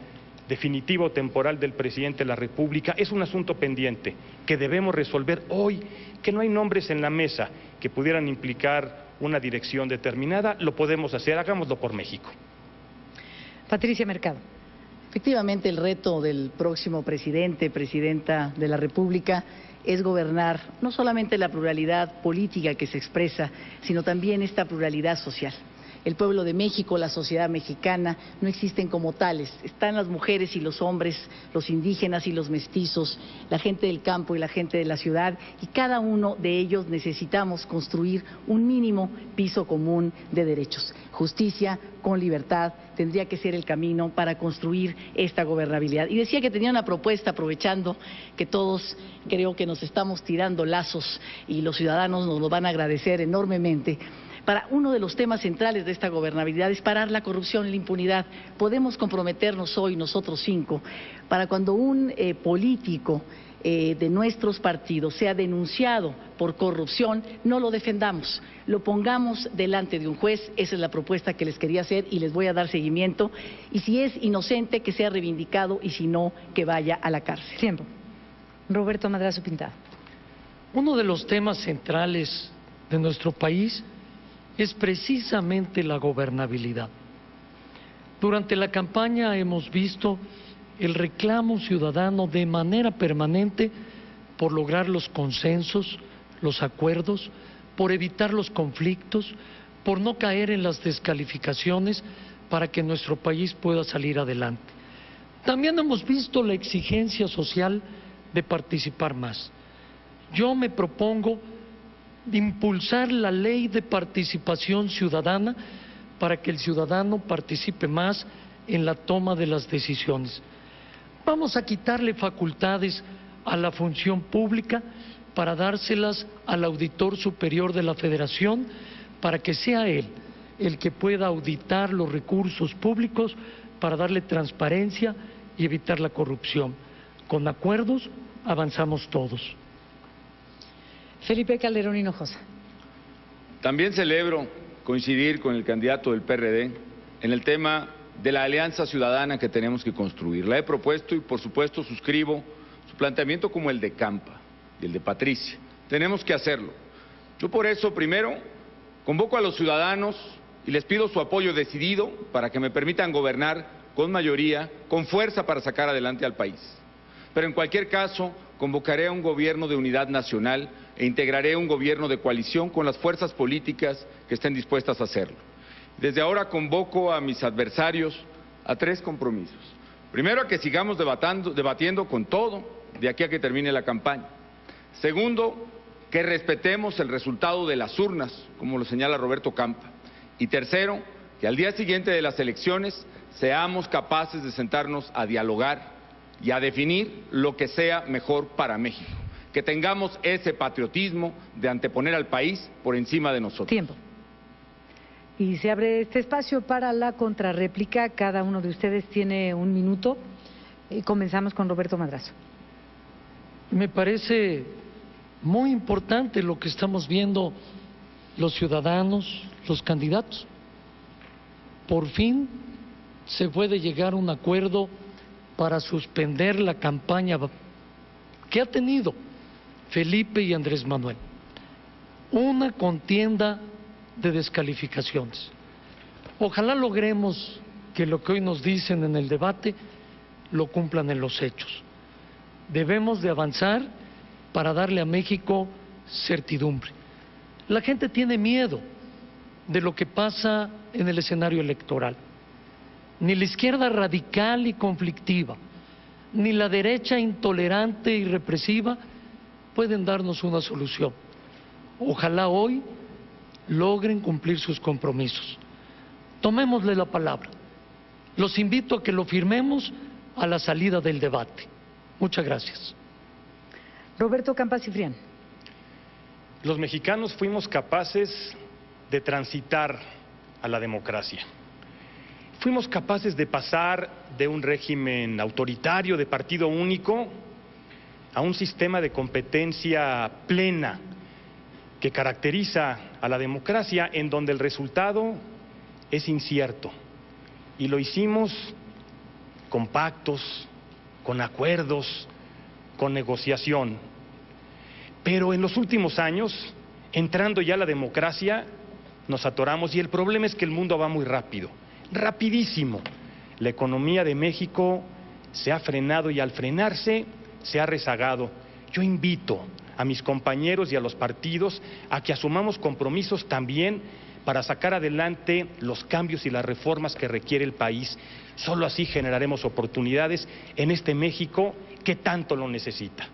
definitiva o temporal del presidente de la República. Es un asunto pendiente que debemos resolver hoy, que no hay nombres en la mesa que pudieran implicar una dirección determinada. Lo podemos hacer, hagámoslo por México. Patricia Mercado. Efectivamente, el reto del próximo presidenta de la República es gobernar no solamente la pluralidad política que se expresa, sino también esta pluralidad social. El pueblo de México, la sociedad mexicana, no existen como tales. Están las mujeres y los hombres, los indígenas y los mestizos, la gente del campo y la gente de la ciudad, y cada uno de ellos necesitamos construir un mínimo piso común de derechos. Justicia con libertad tendría que ser el camino para construir esta gobernabilidad. Y decía que tenía una propuesta, aprovechando que todos creo que nos estamos tirando lazos y los ciudadanos nos lo van a agradecer enormemente. Para uno de los temas centrales de esta gobernabilidad es parar la corrupción y la impunidad. Podemos comprometernos hoy, nosotros 5, para cuando un político de nuestros partidos sea denunciado por corrupción, no lo defendamos, lo pongamos delante de un juez. Esa es la propuesta que les quería hacer y les voy a dar seguimiento. Y si es inocente, que sea reivindicado, y si no, que vaya a la cárcel. Tiempo. Roberto Madrazo Pintado. Uno de los temas centrales de nuestro país es precisamente la gobernabilidad. Durante la campaña hemos visto el reclamo ciudadano de manera permanente por lograr los consensos, los acuerdos, por evitar los conflictos, por no caer en las descalificaciones para que nuestro país pueda salir adelante. También hemos visto la exigencia social de participar más. Yo me propongo de impulsar la ley de participación ciudadana para que el ciudadano participe más en la toma de las decisiones. Vamos a quitarle facultades a la función pública para dárselas al auditor superior de la Federación, para que sea él el que pueda auditar los recursos públicos para darle transparencia y evitar la corrupción. Con acuerdos avanzamos todos. Felipe Calderón Hinojosa. También celebro coincidir con el candidato del PRD en el tema de la alianza ciudadana que tenemos que construir. La he propuesto y por supuesto suscribo su planteamiento como el de Campa y el de Patricia. Tenemos que hacerlo. Yo por eso primero convoco a los ciudadanos y les pido su apoyo decidido para que me permitan gobernar con mayoría, con fuerza para sacar adelante al país. Pero en cualquier caso, convocaré a un gobierno de unidad nacional e integraré un gobierno de coalición con las fuerzas políticas que estén dispuestas a hacerlo. Desde ahora convoco a mis adversarios a 3 compromisos. Primero, a que sigamos debatiendo con todo de aquí a que termine la campaña. Segundo, que respetemos el resultado de las urnas, como lo señala Roberto Campa. Y tercero, que al día siguiente de las elecciones seamos capaces de sentarnos a dialogar y a definir lo que sea mejor para México. Que tengamos ese patriotismo de anteponer al país por encima de nosotros. Tiempo. Y se abre este espacio para la contrarréplica. Cada uno de ustedes tiene 1 minuto. Comenzamos con Roberto Madrazo. Me parece muy importante lo que estamos viendo los ciudadanos, los candidatos. Por fin se puede llegar a un acuerdo para suspender la campaña que ha tenido Felipe y Andrés Manuel. Una contienda de descalificaciones. Ojalá logremos que lo que hoy nos dicen en el debate lo cumplan en los hechos. Debemos de avanzar para darle a México certidumbre. La gente tiene miedo de lo que pasa en el escenario electoral. Ni la izquierda radical y conflictiva, ni la derecha intolerante y represiva pueden darnos una solución. Ojalá hoy logren cumplir sus compromisos. Tomémosle la palabra. Los invito a que lo firmemos a la salida del debate. Muchas gracias. Roberto Campa Cifrián. Los mexicanos fuimos capaces de transitar a la democracia. Fuimos capaces de pasar de un régimen autoritario de partido único a un sistema de competencia plena que caracteriza a la democracia, en donde el resultado es incierto. Y lo hicimos con pactos, con acuerdos, con negociación. Pero en los últimos años, entrando ya a la democracia, nos atoramos, y el problema es que el mundo va muy rápido, rapidísimo. La economía de México se ha frenado y al frenarse se ha rezagado. Yo invito a mis compañeros y a los partidos a que asumamos compromisos también para sacar adelante los cambios y las reformas que requiere el país. Solo así generaremos oportunidades en este México que tanto lo necesita.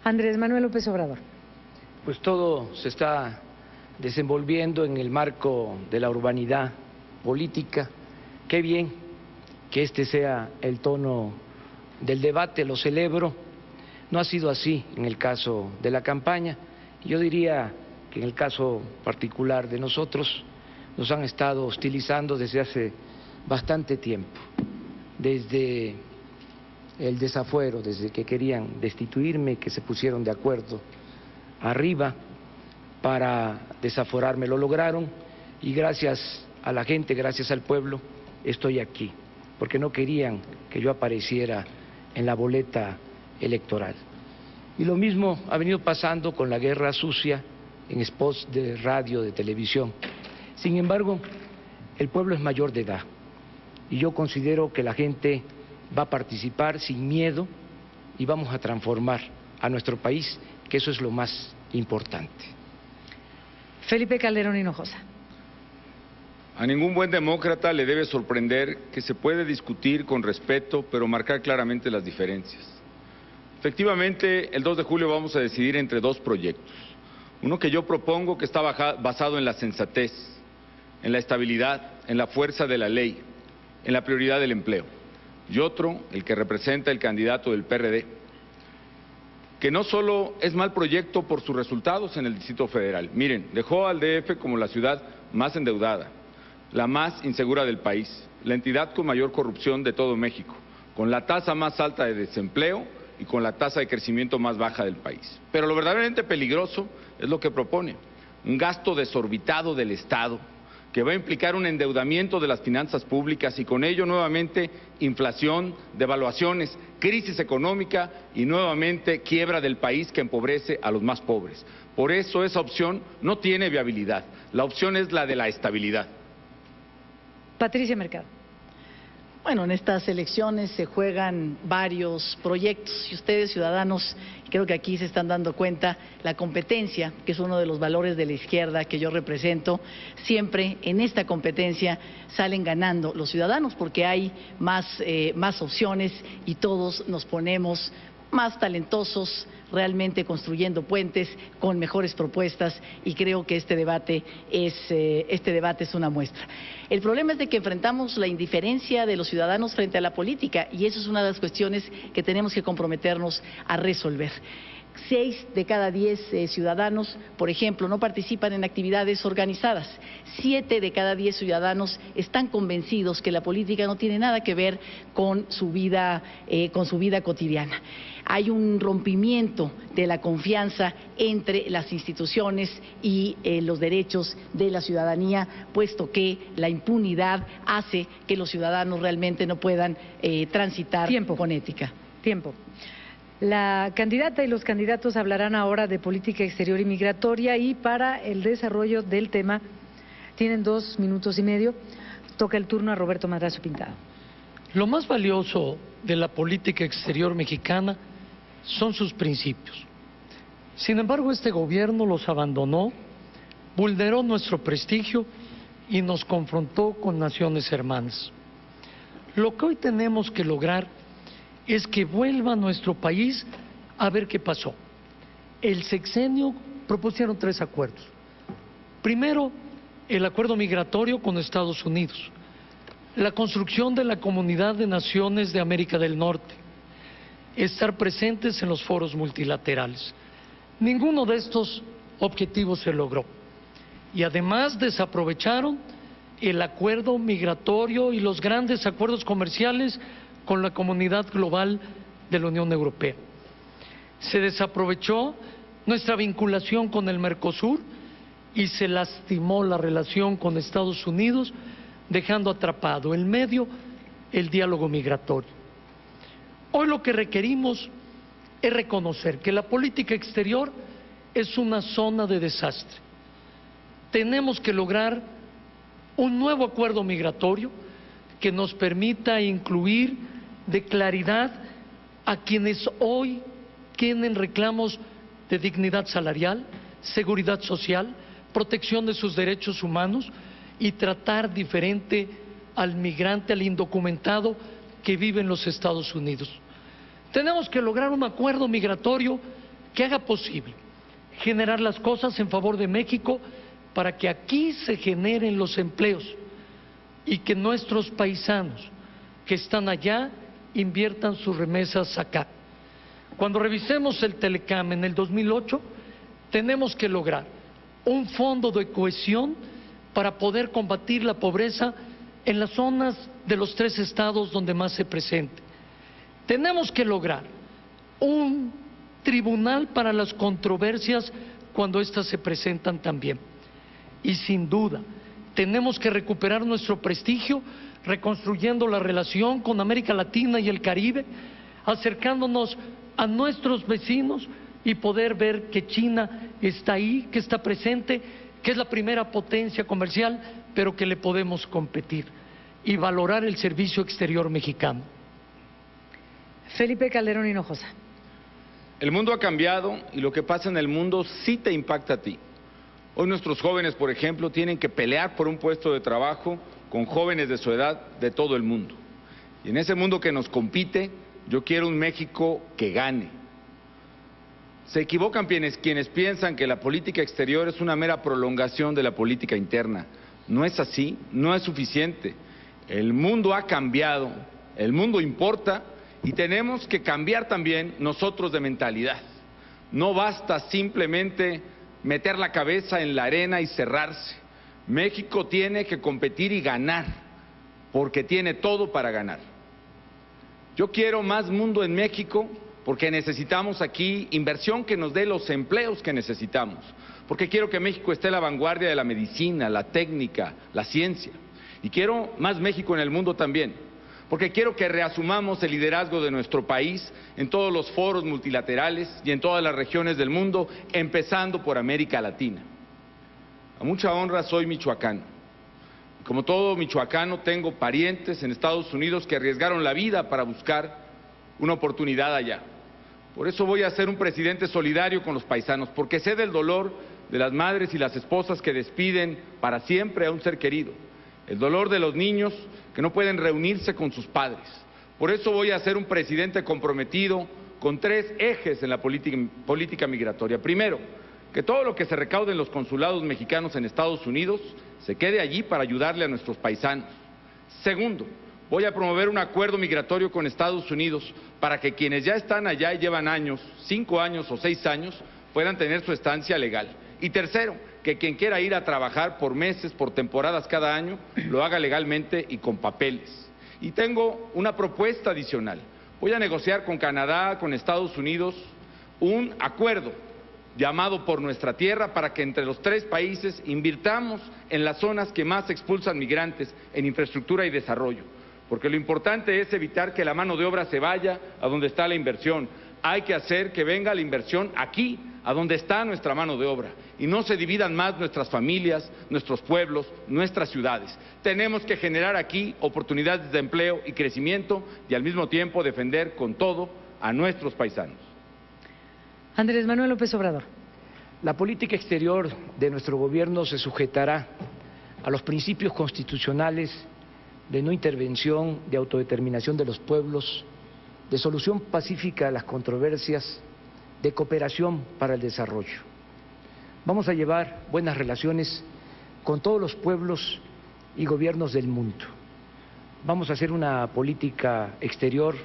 Andrés Manuel López Obrador. Pues todo se está desenvolviendo en el marco de la urbanidad política. Qué bien que este sea el tono del debate, lo celebro. No ha sido así en el caso de la campaña. Yo diría que en el caso particular de nosotros nos han estado hostilizando desde hace bastante tiempo, desde el desafuero, desde que querían destituirme, que se pusieron de acuerdo arriba para desaforarme, lo lograron y gracias a la gente, gracias al pueblo, estoy aquí, porque no querían que yo apareciera en la boleta electoral. Y lo mismo ha venido pasando con la guerra sucia en spots de radio, de televisión. Sin embargo, el pueblo es mayor de edad y yo considero que la gente va a participar sin miedo y vamos a transformar a nuestro país, que eso es lo más importante. Felipe Calderón Hinojosa. A ningún buen demócrata le debe sorprender que se puede discutir con respeto, pero marcar claramente las diferencias. Efectivamente, el 2 de julio vamos a decidir entre dos proyectos. Uno que yo propongo que está basado en la sensatez, en la estabilidad, en la fuerza de la ley, en la prioridad del empleo. Y otro, el que representa el candidato del PRD, que no solo es mal proyecto por sus resultados en el Distrito Federal. Miren, dejó al DF como la ciudad más endeudada, la más insegura del país, la entidad con mayor corrupción de todo México, con la tasa más alta de desempleo y con la tasa de crecimiento más baja del país. Pero lo verdaderamente peligroso es lo que propone, un gasto desorbitado del Estado que va a implicar un endeudamiento de las finanzas públicas y con ello nuevamente inflación, devaluaciones, crisis económica y nuevamente quiebra del país que empobrece a los más pobres. Por eso esa opción no tiene viabilidad, la opción es la de la estabilidad. Patricia Mercado. Bueno, en estas elecciones se juegan varios proyectos y ustedes, ciudadanos, creo que aquí se están dando cuenta la competencia, que es uno de los valores de la izquierda que yo represento. Siempre en esta competencia salen ganando los ciudadanos porque hay más opciones y todos nos ponemos más talentosos, realmente construyendo puentes con mejores propuestas y creo que este debate es una muestra. El problema es de que enfrentamos la indiferencia de los ciudadanos frente a la política y eso es una de las cuestiones que tenemos que comprometernos a resolver. 6 de cada 10 ciudadanos, por ejemplo, no participan en actividades organizadas. 7 de cada 10 ciudadanos están convencidos que la política no tiene nada que ver con su vida cotidiana. Hay un rompimiento de la confianza entre las instituciones y los derechos de la ciudadanía, puesto que la impunidad hace que los ciudadanos realmente no puedan transitar con ética. Tiempo. La candidata y los candidatos hablarán ahora de política exterior y migratoria y para el desarrollo del tema tienen 2 minutos y medio. Toca el turno a Roberto Madrazo Pintado. Lo más valioso de la política exterior mexicana son sus principios. Sin embargo, este gobierno los abandonó, vulneró nuestro prestigio y nos confrontó con naciones hermanas. Lo que hoy tenemos que lograr es que vuelva nuestro país a ver qué pasó. El sexenio propusieron 3 acuerdos. Primero, el acuerdo migratorio con Estados Unidos, la construcción de la Comunidad de Naciones de América del Norte, estar presentes en los foros multilaterales. Ninguno de estos objetivos se logró. Y además desaprovecharon el acuerdo migratorio y los grandes acuerdos comerciales con la comunidad global de la Unión Europea. Se desaprovechó nuestra vinculación con el Mercosur y se lastimó la relación con Estados Unidos, dejando atrapado en medio el diálogo migratorio. Hoy lo que requerimos es reconocer que la política exterior es una zona de desastre. Tenemos que lograr un nuevo acuerdo migratorio que nos permita incluir de claridad a quienes hoy tienen reclamos de dignidad salarial, seguridad social, protección de sus derechos humanos y tratar diferente al migrante, al indocumentado que vive en los Estados Unidos. Tenemos que lograr un acuerdo migratorio que haga posible generar las cosas en favor de México para que aquí se generen los empleos y que nuestros paisanos que están allá inviertan sus remesas acá. Cuando revisemos el Telecam en el 2008, tenemos que lograr un fondo de cohesión para poder combatir la pobreza en las zonas de los 3 estados donde más se presente. Tenemos que lograr un tribunal para las controversias cuando éstas se presentan también. Y sin duda, tenemos que recuperar nuestro prestigio reconstruyendo la relación con América Latina y el Caribe, acercándonos a nuestros vecinos y poder ver que China está ahí, que está presente, que es la primera potencia comercial, pero que le podemos competir, y valorar el servicio exterior mexicano. Felipe Calderón Hinojosa. El mundo ha cambiado y lo que pasa en el mundo sí te impacta a ti. Hoy nuestros jóvenes, por ejemplo, tienen que pelear por un puesto de trabajo con jóvenes de su edad de todo el mundo. Y en ese mundo que nos compite, yo quiero un México que gane. Se equivocan quienes piensan que la política exterior es una mera prolongación de la política interna. No es así, no es suficiente. El mundo ha cambiado, el mundo importa y tenemos que cambiar también nosotros de mentalidad. No basta simplemente meter la cabeza en la arena y cerrarse. México tiene que competir y ganar, porque tiene todo para ganar. Yo quiero más mundo en México porque necesitamos aquí inversión que nos dé los empleos que necesitamos, porque quiero que México esté a la vanguardia de la medicina, la técnica, la ciencia. Y quiero más México en el mundo también, porque quiero que reasumamos el liderazgo de nuestro país en todos los foros multilaterales y en todas las regiones del mundo, empezando por América Latina. A mucha honra soy michoacano. Como todo michoacano, tengo parientes en Estados Unidos que arriesgaron la vida para buscar una oportunidad allá. Por eso voy a ser un presidente solidario con los paisanos, porque sé del dolor de las madres y las esposas que despiden para siempre a un ser querido, el dolor de los niños que no pueden reunirse con sus padres. Por eso voy a ser un presidente comprometido con 3 ejes en la política migratoria. Primero, que todo lo que se recaude en los consulados mexicanos en Estados Unidos se quede allí para ayudarle a nuestros paisanos. Segundo, voy a promover un acuerdo migratorio con Estados Unidos para que quienes ya están allá y llevan años, 5 años o 6 años, puedan tener su estancia legal. Y tercero, que quien quiera ir a trabajar por meses, por temporadas cada año, lo haga legalmente y con papeles. Y tengo una propuesta adicional. Voy a negociar con Canadá, con Estados Unidos, un acuerdo llamado Por Nuestra Tierra para que entre los 3 países invirtamos en las zonas que más expulsan migrantes, en infraestructura y desarrollo. Porque lo importante es evitar que la mano de obra se vaya a donde está la inversión. Hay que hacer que venga la inversión aquí, a donde está nuestra mano de obra, y no se dividan más nuestras familias, nuestros pueblos, nuestras ciudades. Tenemos que generar aquí oportunidades de empleo y crecimiento y al mismo tiempo defender con todo a nuestros paisanos. Andrés Manuel López Obrador. La política exterior de nuestro gobierno se sujetará a los principios constitucionales de no intervención, de autodeterminación de los pueblos, de solución pacífica de las controversias, de cooperación para el desarrollo. Vamos a llevar buenas relaciones con todos los pueblos y gobiernos del mundo. Vamos a hacer una política exterior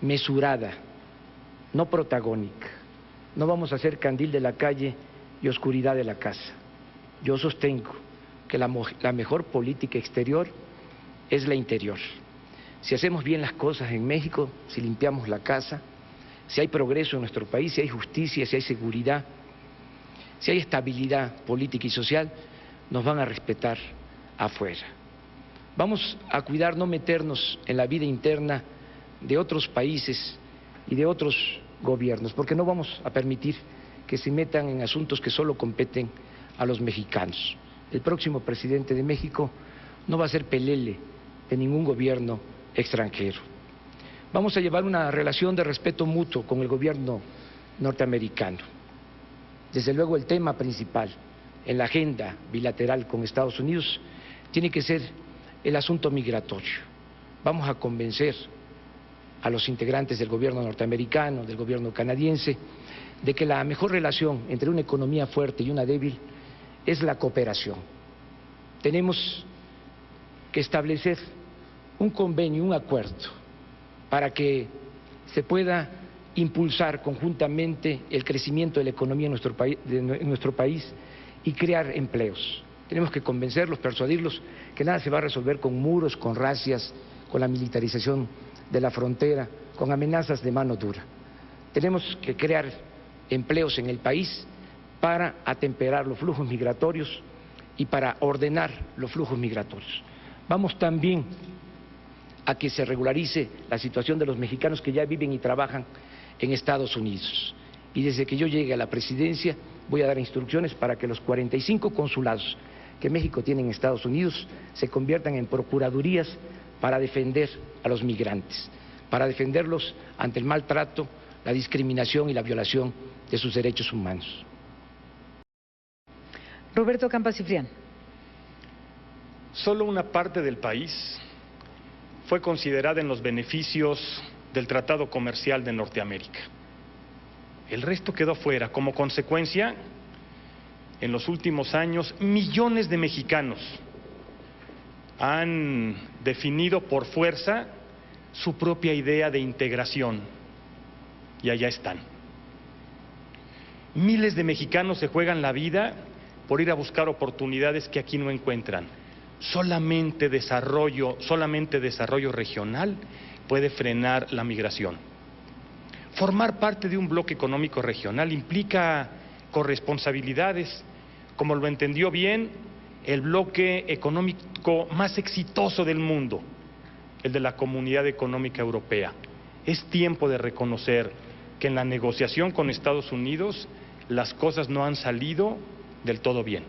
mesurada, no protagónica. No vamos a hacer candil de la calle y oscuridad de la casa. Yo sostengo que la mejor política exterior es la interior. Si hacemos bien las cosas en México, si limpiamos la casa, si hay progreso en nuestro país, si hay justicia, si hay seguridad, si hay estabilidad política y social, nos van a respetar afuera. Vamos a cuidar no meternos en la vida interna de otros países y de otros gobiernos, porque no vamos a permitir que se metan en asuntos que solo competen a los mexicanos. El próximo presidente de México no va a ser pelele de ningún gobierno extranjero. Vamos a llevar una relación de respeto mutuo con el gobierno norteamericano. Desde luego el tema principal en la agenda bilateral con Estados Unidos tiene que ser el asunto migratorio. Vamos a convencer a los integrantes del gobierno norteamericano, del gobierno canadiense, de que la mejor relación entre una economía fuerte y una débil es la cooperación. Tenemos que establecer un convenio, un acuerdo, para que se pueda impulsar conjuntamente el crecimiento de la economía en nuestro país y crear empleos. Tenemos que convencerlos, persuadirlos que nada se va a resolver con muros, con racias, con la militarización de la frontera, con amenazas de mano dura. Tenemos que crear empleos en el país para atemperar los flujos migratorios y para ordenar los flujos migratorios. Vamos también a que se regularice la situación de los mexicanos que ya viven y trabajan en Estados Unidos. Y desde que yo llegue a la presidencia voy a dar instrucciones para que los 45 consulados que México tiene en Estados Unidos se conviertan en procuradurías para defender a los migrantes, para defenderlos ante el maltrato, la discriminación y la violación de sus derechos humanos. Roberto Campa Cifrián. Solo una parte del país fue considerada en los beneficios del Tratado Comercial de Norteamérica. El resto quedó fuera. Como consecuencia, en los últimos años, millones de mexicanos han definido por fuerza su propia idea de integración y allá están. Miles de mexicanos se juegan la vida por ir a buscar oportunidades que aquí no encuentran. Solamente desarrollo regional puede frenar la migración. Formar parte de un bloque económico regional implica corresponsabilidades, como lo entendió bien el bloque económico más exitoso del mundo, el de la Comunidad Económica Europea. Es tiempo de reconocer que en la negociación con Estados Unidos las cosas no han salido del todo bien.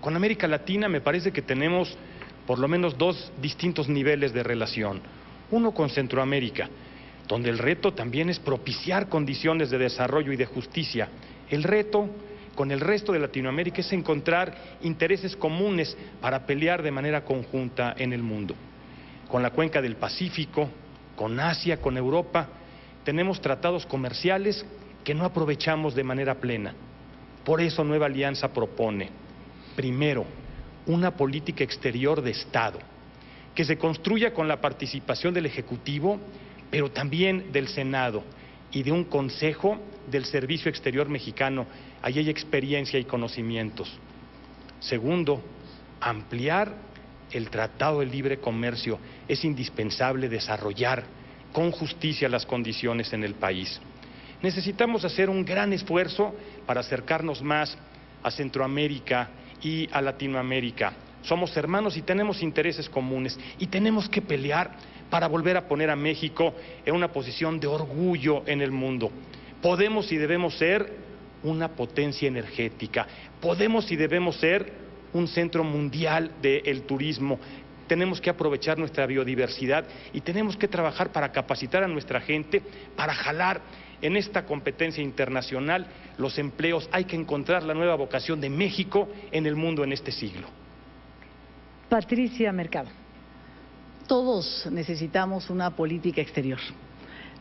Con América Latina me parece que tenemos por lo menos dos distintos niveles de relación. Uno con Centroamérica, donde el reto también es propiciar condiciones de desarrollo y de justicia. El reto con el resto de Latinoamérica es encontrar intereses comunes para pelear de manera conjunta en el mundo. Con la cuenca del Pacífico, con Asia, con Europa, tenemos tratados comerciales que no aprovechamos de manera plena. Por eso Nueva Alianza propone, primero, una política exterior de Estado, que se construya con la participación del Ejecutivo, pero también del Senado y de un Consejo del Servicio Exterior Mexicano. Ahí hay experiencia y conocimientos. Segundo, ampliar el Tratado de Libre Comercio. Es indispensable desarrollar con justicia las condiciones en el país. Necesitamos hacer un gran esfuerzo para acercarnos más a Centroamérica y a Latinoamérica. Somos hermanos y tenemos intereses comunes y tenemos que pelear para volver a poner a México en una posición de orgullo en el mundo. Podemos y debemos ser una potencia energética, podemos y debemos ser un centro mundial del turismo. Tenemos que aprovechar nuestra biodiversidad y tenemos que trabajar para capacitar a nuestra gente, para jalar en esta competencia internacional los empleos. Hay que encontrar la nueva vocación de México en el mundo en este siglo. Patricia Mercado. Todos necesitamos una política exterior.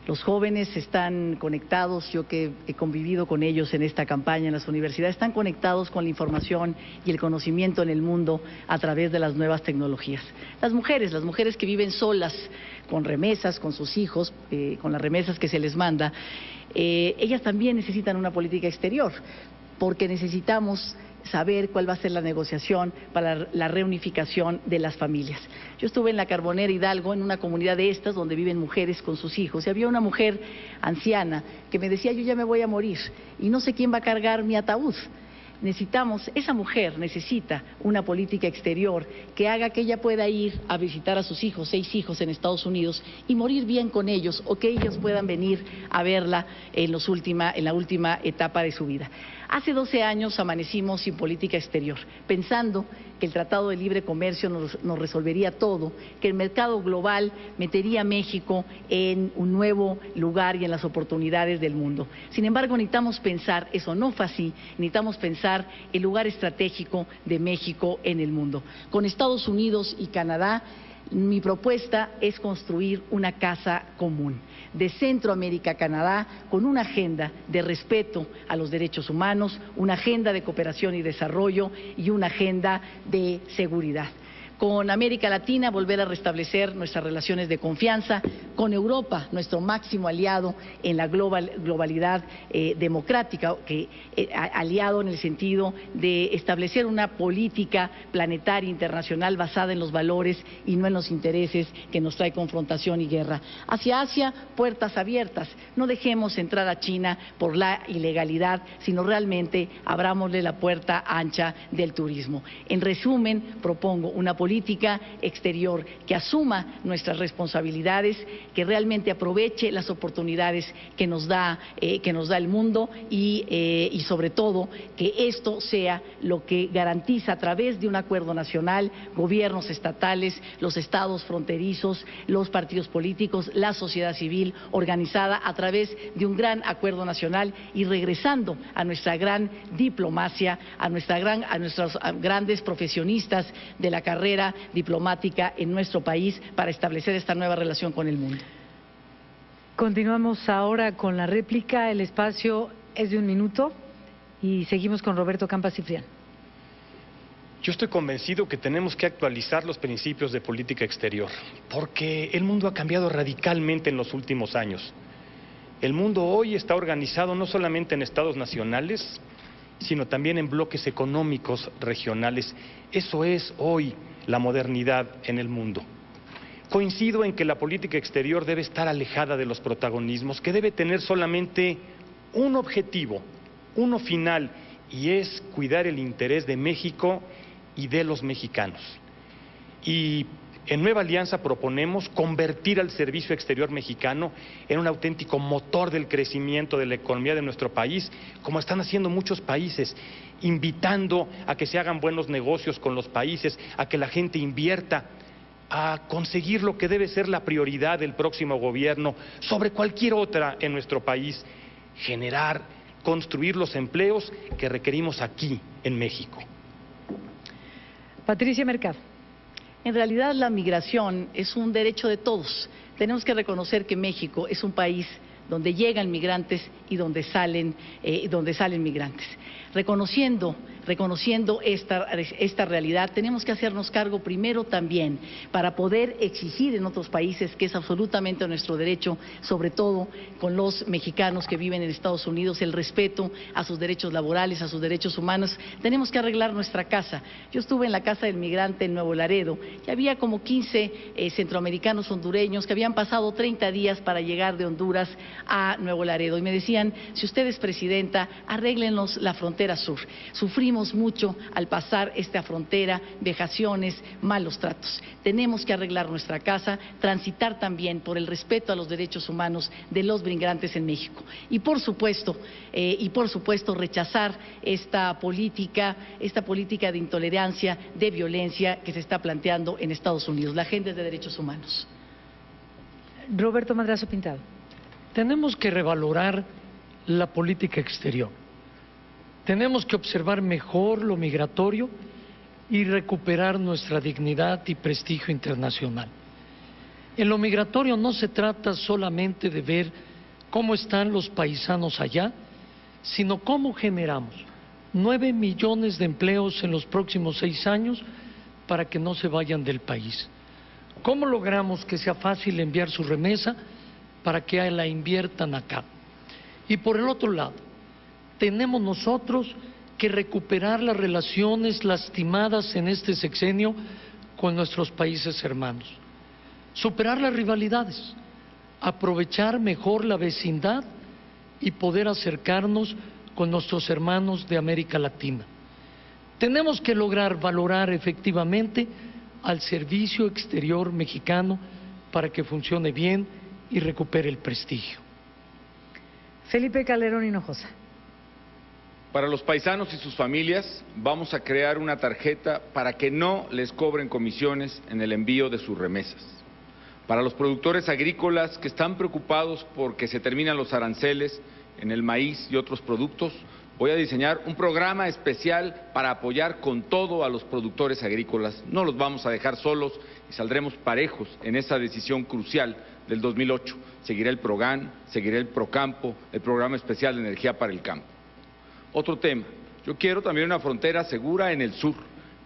Los jóvenes están conectados, yo que he convivido con ellos en esta campaña en las universidades, están conectados con la información y el conocimiento en el mundo a través de las nuevas tecnologías. Las mujeres que viven solas, con remesas, con sus hijos, con las remesas que se les manda, ellas también necesitan una política exterior, porque necesitamos saber cuál va a ser la negociación para la reunificación de las familias. Yo estuve en la Carbonera Hidalgo, en una comunidad de estas donde viven mujeres con sus hijos, y había una mujer anciana que me decía: yo ya me voy a morir y no sé quién va a cargar mi ataúd. esa mujer necesita una política exterior que haga que ella pueda ir a visitar a sus hijos, 6 hijos en Estados Unidos, y morir bien con ellos, o que ellos puedan venir a verla en la última etapa de su vida. Hace 12 años amanecimos sin política exterior, pensando que el Tratado de Libre Comercio nos resolvería todo, que el mercado global metería a México en un nuevo lugar y en las oportunidades del mundo. Sin embargo, necesitamos pensar, eso no fue así, necesitamos pensar el lugar estratégico de México en el mundo. Con Estados Unidos y Canadá, mi propuesta es construir una casa común de Centroamérica a Canadá, con una agenda de respeto a los derechos humanos, una agenda de cooperación y desarrollo y una agenda de seguridad. Con América Latina, volver a restablecer nuestras relaciones de confianza, con Europa, nuestro máximo aliado en la globalidad democrática, aliado en el sentido de establecer una política planetaria internacional basada en los valores y no en los intereses que nos trae confrontación y guerra. Hacia Asia, puertas abiertas. No dejemos entrar a China por la ilegalidad, sino realmente abrámosle la puerta ancha del turismo. En resumen, propongo una política exterior que asuma nuestras responsabilidades, que realmente aproveche las oportunidades que nos da el mundo y sobre todo que esto sea lo que garantiza a través de un acuerdo nacional, gobiernos estatales, los estados fronterizos, los partidos políticos, la sociedad civil organizada a través de un gran acuerdo nacional y regresando a nuestra gran diplomacia, a nuestros grandes profesionistas de la carrera diplomática en nuestro país para establecer esta nueva relación con el mundo. Continuamos ahora con la réplica. El espacio es de 1 minuto y seguimos con Roberto Campa Ciprián. Yo estoy convencido que tenemos que actualizar los principios de política exterior, porque el mundo ha cambiado radicalmente en los últimos años. El mundo hoy está organizado no solamente en estados nacionales, sino también en bloques económicos regionales. Eso es hoy la modernidad en el mundo. Coincido en que la política exterior debe estar alejada de los protagonismos, que debe tener solamente un objetivo, uno final, y es cuidar el interés de México y de los mexicanos. Y en Nueva Alianza proponemos convertir al servicio exterior mexicano en un auténtico motor del crecimiento de la economía de nuestro país, como están haciendo muchos países, invitando a que se hagan buenos negocios con los países, a que la gente invierta, a conseguir lo que debe ser la prioridad del próximo gobierno sobre cualquier otra en nuestro país: construir los empleos que requerimos aquí en México. Patricia Mercado. En realidad, la migración es un derecho de todos. Tenemos que reconocer que México es un país donde llegan migrantes y donde salen migrantes. Reconociendo esta realidad, tenemos que hacernos cargo primero también para poder exigir en otros países, que es absolutamente nuestro derecho, sobre todo con los mexicanos que viven en Estados Unidos, el respeto a sus derechos laborales, a sus derechos humanos. Tenemos que arreglar nuestra casa. Yo estuve en la Casa del Migrante en Nuevo Laredo y había como 15 centroamericanos hondureños que habían pasado 30 días para llegar de Honduras a Nuevo Laredo y me decían: si usted es presidenta, arréglenos la frontera sur. Sufrimos mucho al pasar esta frontera, vejaciones, malos tratos. Tenemos que arreglar nuestra casa, transitar también por el respeto a los derechos humanos de los migrantes en México. Y por supuesto, rechazar esta política de intolerancia, de violencia que se está planteando en Estados Unidos. La agenda es de derechos humanos. Roberto Madrazo Pintado. Tenemos que revalorar la política exterior. Tenemos que observar mejor lo migratorio y recuperar nuestra dignidad y prestigio internacional. En lo migratorio no se trata solamente de ver cómo están los paisanos allá, sino cómo generamos 9 millones de empleos en los próximos 6 años para que no se vayan del país. ¿Cómo logramos que sea fácil enviar su remesa para que la inviertan acá? Y por el otro lado, tenemos nosotros que recuperar las relaciones lastimadas en este sexenio con nuestros países hermanos, superar las rivalidades, aprovechar mejor la vecindad y poder acercarnos con nuestros hermanos de América Latina. Tenemos que lograr valorar efectivamente al servicio exterior mexicano para que funcione bien y recupere el prestigio. Felipe Calderón Hinojosa. Para los paisanos y sus familias vamos a crear una tarjeta para que no les cobren comisiones en el envío de sus remesas. Para los productores agrícolas que están preocupados porque se terminan los aranceles en el maíz y otros productos, voy a diseñar un programa especial para apoyar con todo a los productores agrícolas. No los vamos a dejar solos y saldremos parejos en esa decisión crucial del 2008. Seguirá el PROGAN, seguirá el PROCAMPO, el Programa Especial de Energía para el Campo. Otro tema, yo quiero también una frontera segura en el sur.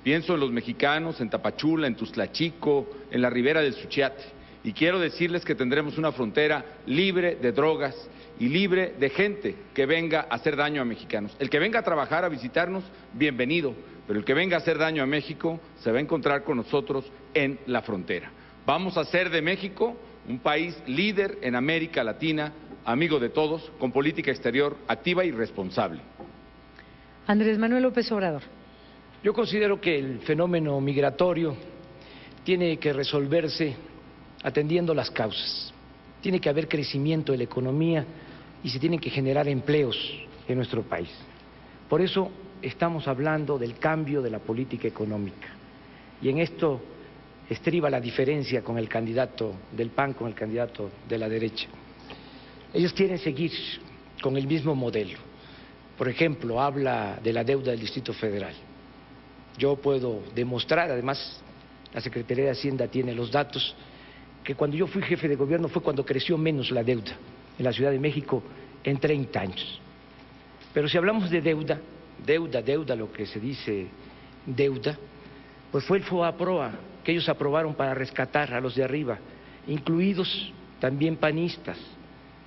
Pienso en los mexicanos, en Tapachula, en Tuzlachico, en la ribera del Suchiate. Y quiero decirles que tendremos una frontera libre de drogas y libre de gente que venga a hacer daño a mexicanos. El que venga a trabajar, a visitarnos, bienvenido, pero el que venga a hacer daño a México se va a encontrar con nosotros en la frontera. Vamos a hacer de México un país líder en América Latina, amigo de todos, con política exterior activa y responsable. Andrés Manuel López Obrador. Yo considero que el fenómeno migratorio tiene que resolverse atendiendo las causas. Tiene que haber crecimiento de la economía y se tienen que generar empleos en nuestro país. Por eso estamos hablando del cambio de la política económica. Y en esto estriba la diferencia con el candidato del PAN, con el candidato de la derecha. Ellos quieren seguir con el mismo modelo. Por ejemplo, habla de la deuda del Distrito Federal. Yo puedo demostrar, además, la Secretaría de Hacienda tiene los datos, que cuando yo fui jefe de gobierno fue cuando creció menos la deuda en la Ciudad de México en 30 años. Pero si hablamos de deuda, lo que se dice deuda, pues fue el FOBAPROA que ellos aprobaron para rescatar a los de arriba, incluidos también panistas.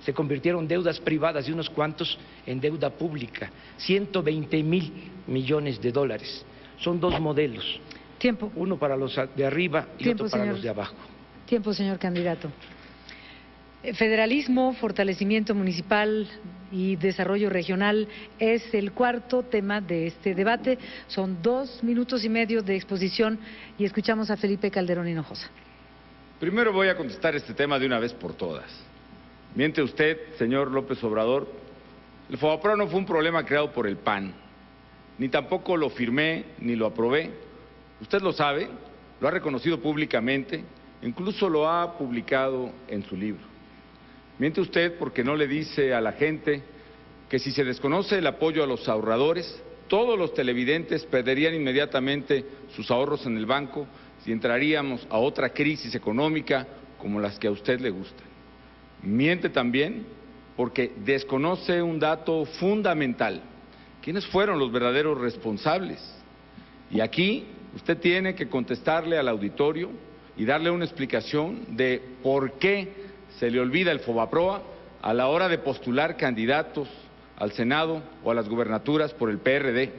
Se convirtieron deudas privadas de unos cuantos en deuda pública, 120,000 millones de dólares. Son dos modelos. Tiempo. Uno para los de arriba y Tiempo, otro para señor. los de abajo. Tiempo, señor candidato. Federalismo, fortalecimiento municipal y desarrollo regional es el cuarto tema de este debate. Son 2 minutos y medio de exposición y escuchamos a Felipe Calderón Hinojosa. Primero voy a contestar este tema de una vez por todas. Miente usted, señor López Obrador, el FOBAPROA no fue un problema creado por el PAN, ni tampoco lo firmé ni lo aprobé. Usted lo sabe, lo ha reconocido públicamente, incluso lo ha publicado en su libro. Miente usted porque no le dice a la gente que si se desconoce el apoyo a los ahorradores, todos los televidentes perderían inmediatamente sus ahorros en el banco y entraríamos a otra crisis económica como las que a usted le gustan. Miente también porque desconoce un dato fundamental. ¿Quiénes fueron los verdaderos responsables? Y aquí usted tiene que contestarle al auditorio y darle una explicación de por qué se le olvida el FOBAPROA a la hora de postular candidatos al Senado o a las gubernaturas por el PRD.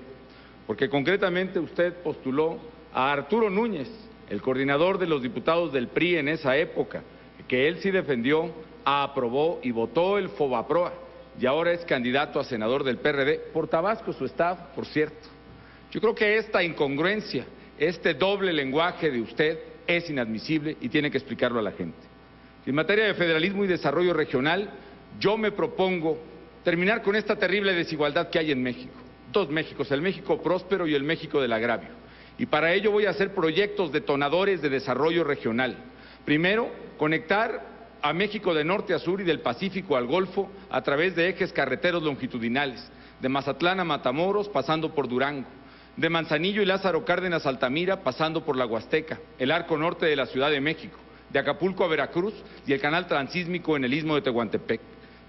Porque concretamente usted postuló a Arturo Núñez, el coordinador de los diputados del PRI en esa época, que él sí defendió, aprobó y votó el FOBAPROA y ahora es candidato a senador del PRD por Tabasco, su estado, por cierto. Yo creo que esta incongruencia, este doble lenguaje de usted es inadmisible y tiene que explicarlo a la gente. En materia de federalismo y desarrollo regional, yo me propongo terminar con esta terrible desigualdad que hay en México. Dos Méxicos, el México próspero y el México del agravio. Y para ello voy a hacer proyectos detonadores de desarrollo regional. Primero, conectar a México de norte a sur y del Pacífico al Golfo a través de ejes carreteros longitudinales, de Mazatlán a Matamoros pasando por Durango, de Manzanillo y Lázaro Cárdenas a Altamira pasando por la Huasteca, el arco norte de la Ciudad de México, de Acapulco a Veracruz y el canal transísmico en el istmo de Tehuantepec.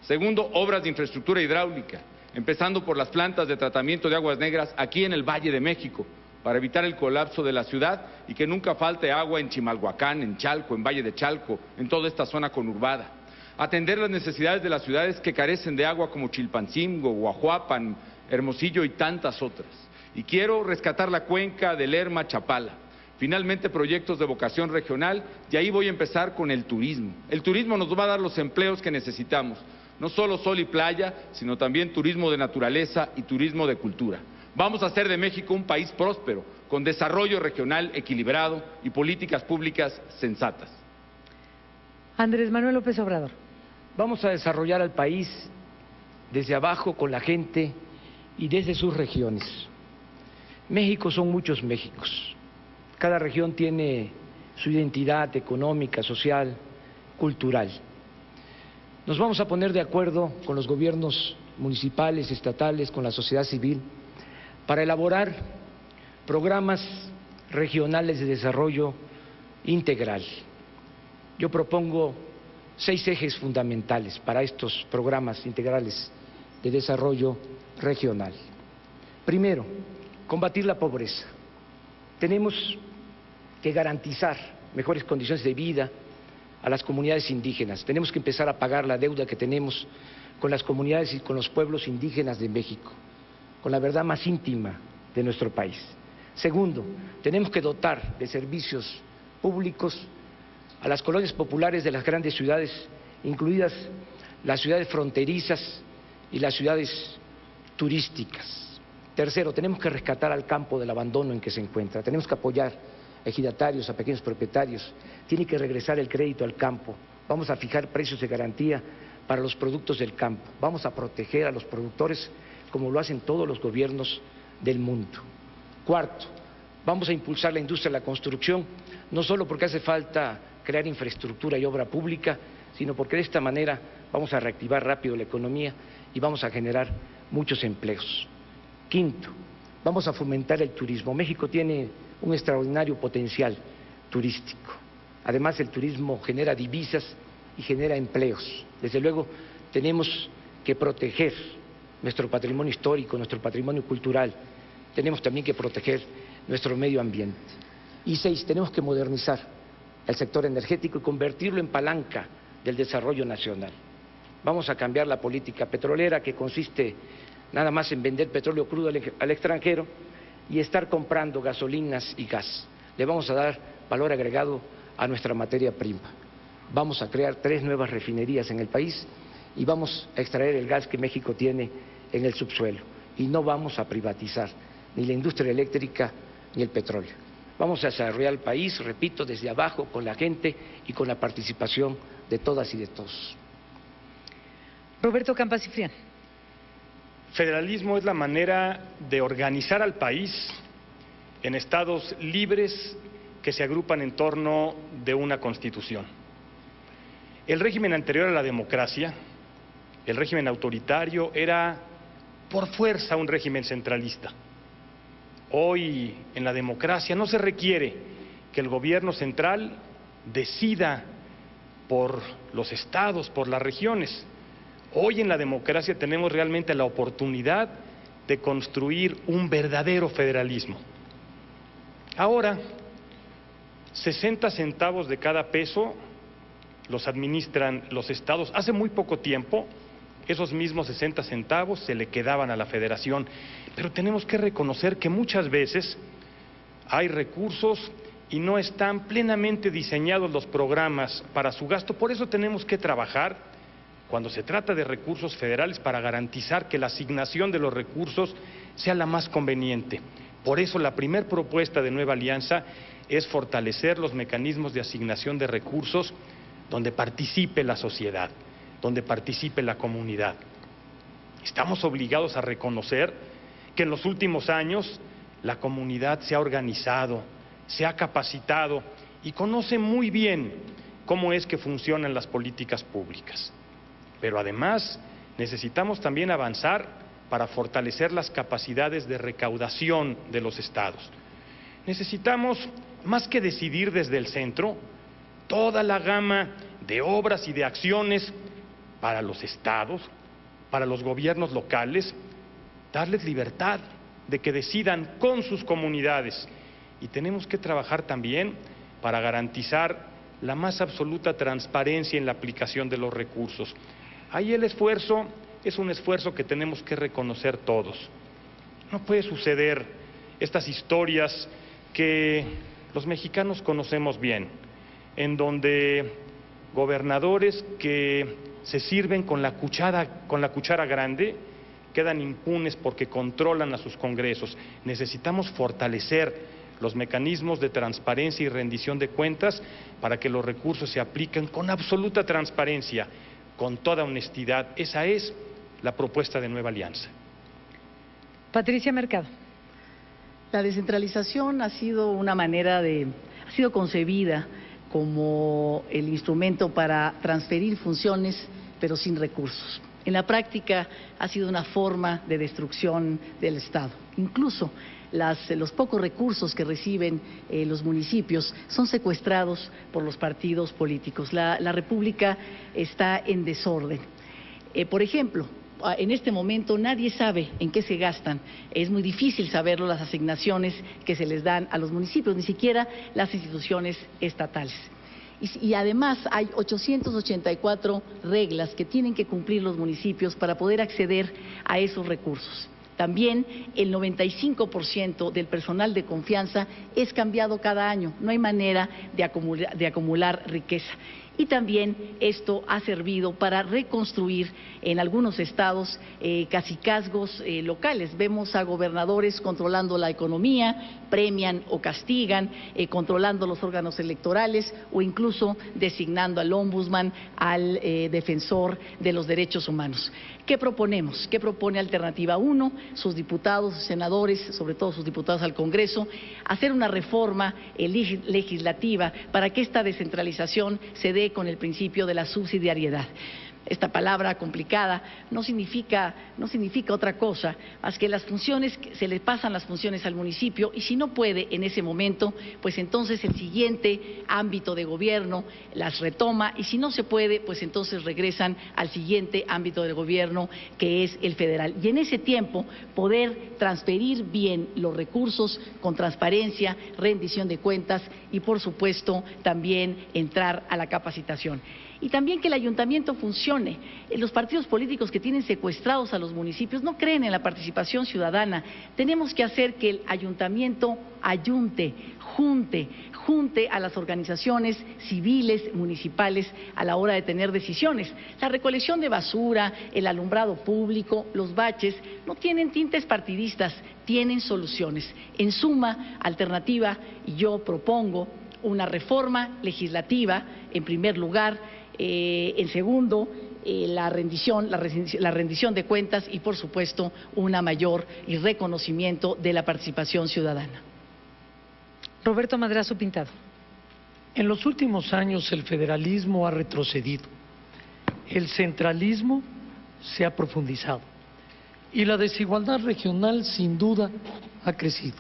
Segundo, obras de infraestructura hidráulica, empezando por las plantas de tratamiento de aguas negras aquí en el Valle de México, para evitar el colapso de la ciudad y que nunca falte agua en Chimalhuacán, en Chalco, en Valle de Chalco, en toda esta zona conurbada. Atender las necesidades de las ciudades que carecen de agua como Chilpancingo, Guajuapan, Hermosillo y tantas otras. Y quiero rescatar la cuenca de Lerma-Chapala. Finalmente, proyectos de vocación regional y ahí voy a empezar con el turismo. El turismo nos va a dar los empleos que necesitamos. no solo sol y playa, sino también turismo de naturaleza y turismo de cultura. Vamos a hacer de México un país próspero, con desarrollo regional equilibrado y políticas públicas sensatas. Andrés Manuel López Obrador. Vamos a desarrollar al país desde abajo con la gente y desde sus regiones. México son muchos Méxicos. Cada región tiene su identidad económica, social, cultural. Nos vamos a poner de acuerdo con los gobiernos municipales, estatales, con la sociedad civil, para elaborar programas regionales de desarrollo integral. Yo propongo 6 ejes fundamentales para estos programas integrales de desarrollo regional. Primero, combatir la pobreza. Tenemos que garantizar mejores condiciones de vida a las comunidades indígenas. Tenemos que empezar a pagar la deuda que tenemos con las comunidades y con los pueblos indígenas de México, con la verdad más íntima de nuestro país. Segundo, tenemos que dotar de servicios públicos a las colonias populares de las grandes ciudades, incluidas las ciudades fronterizas y las ciudades turísticas. Tercero, tenemos que rescatar al campo del abandono en que se encuentra. Tenemos que apoyar a ejidatarios, a pequeños propietarios. Tiene que regresar el crédito al campo. Vamos a fijar precios de garantía para los productos del campo. Vamos a proteger a los productores como lo hacen todos los gobiernos del mundo. Cuarto, vamos a impulsar la industria de la construcción, no solo porque hace falta crear infraestructura y obra pública, sino porque de esta manera vamos a reactivar rápido la economía y vamos a generar muchos empleos. Quinto, vamos a fomentar el turismo. México tiene un extraordinario potencial turístico. Además, el turismo genera divisas y genera empleos. Desde luego, tenemos que proteger nuestro patrimonio histórico, nuestro patrimonio cultural. Tenemos también que proteger nuestro medio ambiente. Y 6, tenemos que modernizar el sector energético y convertirlo en palanca del desarrollo nacional. Vamos a cambiar la política petrolera, que consiste nada más en vender petróleo crudo al extranjero y estar comprando gasolinas y gas. Le vamos a dar valor agregado a nuestra materia prima. Vamos a crear 3 nuevas refinerías en el país y vamos a extraer el gas que México tiene en el subsuelo. Y no vamos a privatizar ni la industria eléctrica ni el petróleo. Vamos a desarrollar el país, repito, desde abajo, con la gente y con la participación de todas y de todos. Roberto Campa Cifrián. Federalismo es la manera de organizar al país en estados libres que se agrupan en torno de una constitución. El régimen anterior a la democracia, el régimen autoritario, era por fuerza un régimen centralista. Hoy, en la democracia, no se requiere que el gobierno central decida por los estados, por las regiones. Hoy en la democracia tenemos realmente la oportunidad de construir un verdadero federalismo. Ahora, 60 centavos de cada peso los administran los estados. Hace muy poco tiempo, esos mismos 60 centavos se le quedaban a la federación, pero tenemos que reconocer que muchas veces hay recursos y no están plenamente diseñados los programas para su gasto. Por eso tenemos que trabajar, cuando se trata de recursos federales, para garantizar que la asignación de los recursos sea la más conveniente. Por eso la primera propuesta de Nueva Alianza es fortalecer los mecanismos de asignación de recursos donde participe la sociedad, donde participe la comunidad. Estamos obligados a reconocer que en los últimos años la comunidad se ha organizado, se ha capacitado y conoce muy bien cómo es que funcionan las políticas públicas. Pero además necesitamos también avanzar para fortalecer las capacidades de recaudación de los estados. Necesitamos, más que decidir desde el centro, toda la gama de obras y de acciones para los estados, para los gobiernos locales, darles libertad de que decidan con sus comunidades. Y tenemos que trabajar también para garantizar la más absoluta transparencia en la aplicación de los recursos. Ahí el esfuerzo es un esfuerzo que tenemos que reconocer todos. No puede suceder estas historias que los mexicanos conocemos bien, en donde gobernadores que se sirven con la cuchara grande, quedan impunes porque controlan a sus congresos. Necesitamos fortalecer los mecanismos de transparencia y rendición de cuentas para que los recursos se apliquen con absoluta transparencia, con toda honestidad. Esa es la propuesta de Nueva Alianza. Patricia Mercado. La descentralización ha sido ha sido concebida como el instrumento para transferir funciones, pero sin recursos. En la práctica ha sido una forma de destrucción del Estado. Incluso los pocos recursos que reciben los municipios son secuestrados por los partidos políticos. La República está en desorden. Por ejemplo, en este momento nadie sabe en qué se gastan. Es muy difícil saberlo, las asignaciones que se les dan a los municipios, ni siquiera las instituciones estatales. Y además hay 884 reglas que tienen que cumplir los municipios para poder acceder a esos recursos. También el 95% del personal de confianza es cambiado cada año. No hay manera de acumular riqueza. Y también esto ha servido para reconstruir en algunos estados cacicazgos locales. Vemos a gobernadores controlando la economía, premian o castigan, controlando los órganos electorales o incluso designando al ombudsman, al defensor de los derechos humanos. ¿Qué proponemos? ¿Qué propone Alternativa 1? Sus diputados, senadores, sobre todo sus diputados al Congreso, hacer una reforma legislativa para que esta descentralización se dé con el principio de la subsidiariedad. Esta palabra complicada no significa otra cosa más que las funciones, se le pasan las funciones al municipio y si no puede en ese momento, pues entonces el siguiente ámbito de gobierno las retoma y si no se puede, pues entonces regresan al siguiente ámbito de gobierno que es el federal. Y en ese tiempo poder transferir bien los recursos con transparencia, rendición de cuentas y por supuesto también entrar a la capacitación. Y también que el ayuntamiento funcione. Los partidos políticos que tienen secuestrados a los municipios no creen en la participación ciudadana. Tenemos que hacer que el ayuntamiento junte a las organizaciones civiles, municipales, a la hora de tener decisiones. La recolección de basura, el alumbrado público, los baches, no tienen tintes partidistas, tienen soluciones. En suma, Alternativa, y yo propongo una reforma legislativa, en primer lugar, en segundo, la rendición de cuentas y, por supuesto, una mayor y reconocimiento de la participación ciudadana. Roberto Madrazo Pintado. En los últimos años el federalismo ha retrocedido, el centralismo se ha profundizado y la desigualdad regional sin duda ha crecido.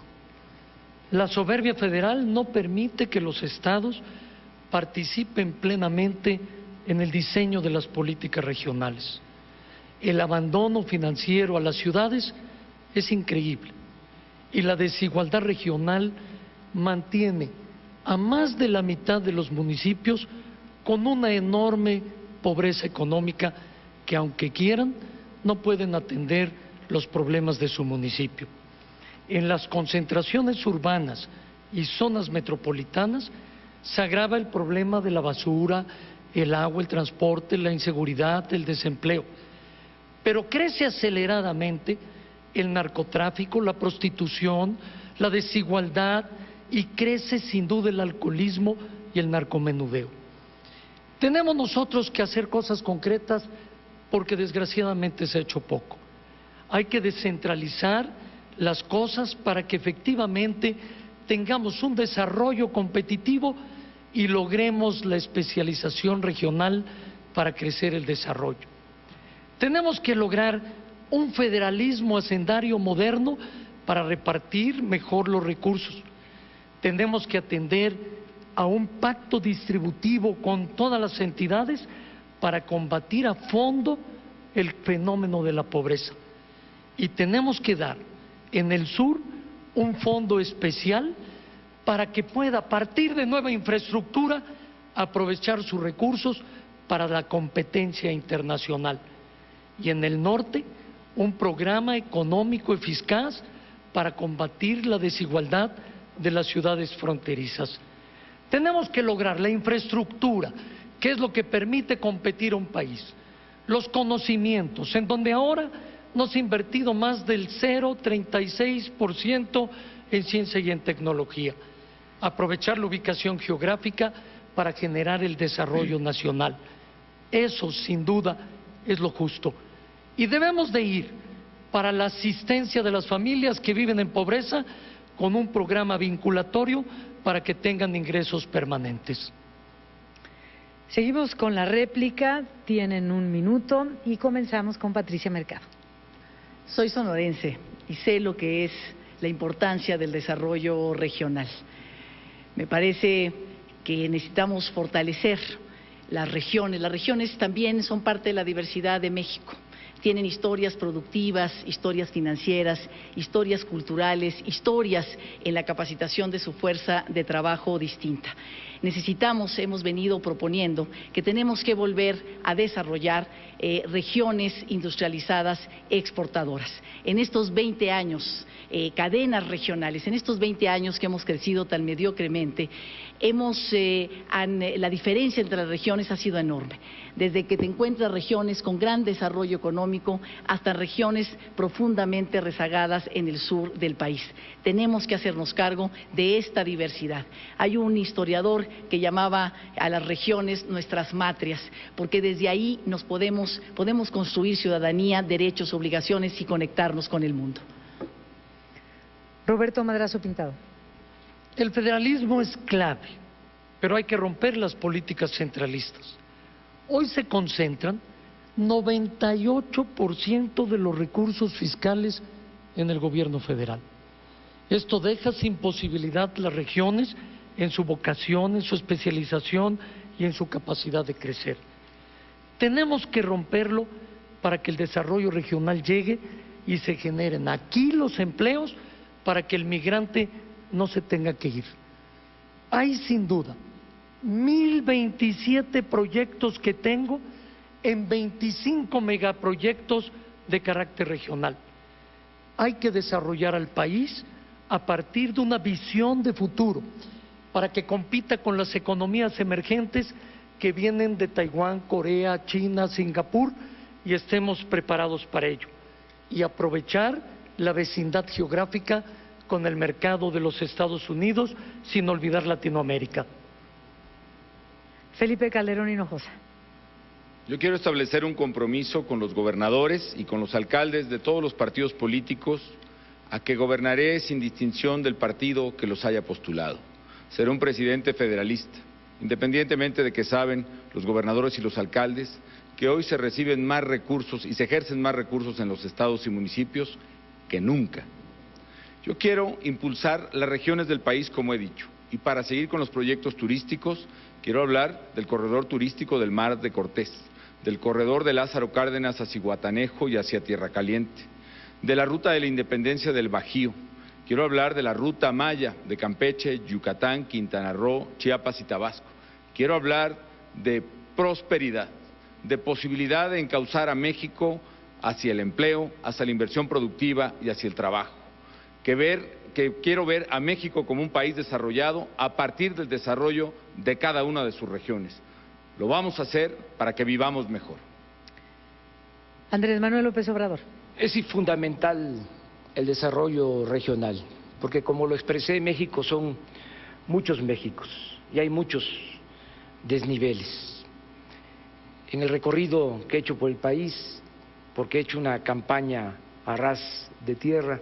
La soberbia federal no permite que los estados participen plenamente en el diseño de las políticas regionales. El abandono financiero a las ciudades es increíble y la desigualdad regional mantiene a más de la mitad de los municipios con una enorme pobreza económica que, aunque quieran, no pueden atender los problemas de su municipio. En las concentraciones urbanas y zonas metropolitanas se agrava el problema de la basura, el agua, el transporte, la inseguridad, el desempleo. Pero crece aceleradamente el narcotráfico, la prostitución, la desigualdad y crece sin duda el alcoholismo y el narcomenudeo. Tenemos nosotros que hacer cosas concretas porque desgraciadamente se ha hecho poco. Hay que descentralizar las cosas para que efectivamente tengamos un desarrollo competitivo y logremos la especialización regional para crecer el desarrollo. Tenemos que lograr un federalismo hacendario moderno para repartir mejor los recursos. Tenemos que atender a un pacto distributivo con todas las entidades para combatir a fondo el fenómeno de la pobreza. Y tenemos que dar en el sur un fondo especial para que pueda, a partir de nueva infraestructura, aprovechar sus recursos para la competencia internacional. Y en el norte, un programa económico eficaz para combatir la desigualdad de las ciudades fronterizas. Tenemos que lograr la infraestructura, que es lo que permite competir a un país. los conocimientos, en donde ahora nos ha invertido más del 0,36% en ciencia y en tecnología. Aprovechar la ubicación geográfica para generar el desarrollo nacional. Eso, sin duda, es lo justo. Y debemos de ir para la asistencia de las familias que viven en pobreza con un programa vinculatorio para que tengan ingresos permanentes. Seguimos con la réplica, tienen 1 minuto y comenzamos con Patricia Mercado. Soy sonorense y sé lo que es la importancia del desarrollo regional. Me parece que necesitamos fortalecer las regiones. Las regiones también son parte de la diversidad de México. Tienen historias productivas, historias financieras, historias culturales, historias en la capacitación de su fuerza de trabajo distinta. Necesitamos, hemos venido proponiendo, que tenemos que volver a desarrollar regiones industrializadas exportadoras. En estos 20 años, cadenas regionales, en estos 20 años que hemos crecido tan mediocremente, la diferencia entre las regiones ha sido enorme. Desde que te encuentras regiones con gran desarrollo económico hasta regiones profundamente rezagadas en el sur del país. Tenemos que hacernos cargo de esta diversidad. Hay un historiador que llamaba a las regiones nuestras matrias, porque desde ahí podemos construir ciudadanía, derechos, obligaciones y conectarnos con el mundo. Roberto Madrazo Pintado. El federalismo es clave, pero hay que romper las políticas centralistas. Hoy se concentran 98% de los recursos fiscales en el gobierno federal. Esto deja sin posibilidad las regiones en su vocación, en su especialización y en su capacidad de crecer. Tenemos que romperlo para que el desarrollo regional llegue y se generen aquí los empleos para que el migrante no se tenga que ir. Hay sin duda 1027 proyectos que tengo en 25 megaproyectos de carácter regional. Hay que desarrollar al país a partir de una visión de futuro para que compita con las economías emergentes que vienen de Taiwán, Corea, China, Singapur, y estemos preparados para ello. Y aprovechar la vecindad geográfica con el mercado de los Estados Unidos, sin olvidar Latinoamérica. Felipe Calderón Hinojosa. Yo quiero establecer un compromiso con los gobernadores y con los alcaldes de todos los partidos políticos a que gobernaré sin distinción del partido que los haya postulado. Seré un presidente federalista, independientemente de que saben los gobernadores y los alcaldes que hoy se reciben más recursos y se ejercen más recursos en los estados y municipios que nunca. Yo quiero impulsar las regiones del país, como he dicho, y para seguir con los proyectos turísticos, quiero hablar del corredor turístico del Mar de Cortés, del corredor de Lázaro Cárdenas hacia Zihuatanejo y hacia Tierra Caliente, de la ruta de la independencia del Bajío. Quiero hablar de la ruta Maya de Campeche, Yucatán, Quintana Roo, Chiapas y Tabasco. Quiero hablar de prosperidad, de posibilidad de encauzar a México hacia el empleo, hacia la inversión productiva y hacia el trabajo. Quiero ver a México como un país desarrollado a partir del desarrollo de cada una de sus regiones. Lo vamos a hacer para que vivamos mejor. Andrés Manuel López Obrador. Es fundamental el desarrollo regional, porque como lo expresé, México son muchos Méxicos y hay muchos desniveles. En el recorrido que he hecho por el país, porque he hecho una campaña a ras de tierra,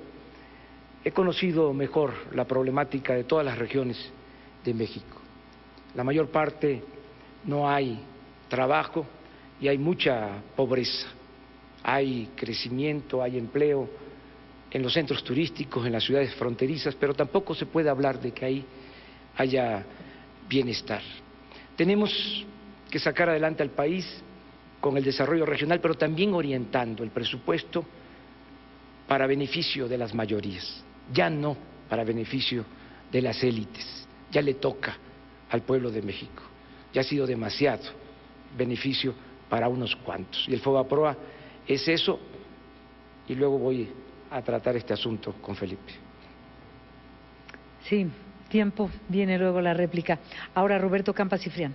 he conocido mejor la problemática de todas las regiones de México. La mayor parte no hay trabajo y hay mucha pobreza. Hay crecimiento, hay empleo en los centros turísticos, en las ciudades fronterizas, pero tampoco se puede hablar de que ahí haya bienestar. Tenemos que sacar adelante al país con el desarrollo regional, pero también orientando el presupuesto para beneficio de las mayorías, ya no para beneficio de las élites. Ya le toca al pueblo de México, ya ha sido demasiado beneficio para unos cuantos. Y el FOBAPROA es eso, y luego voy a tratar este asunto con Felipe. Sí, tiempo, viene luego la réplica. Ahora Roberto Campa Cifrián.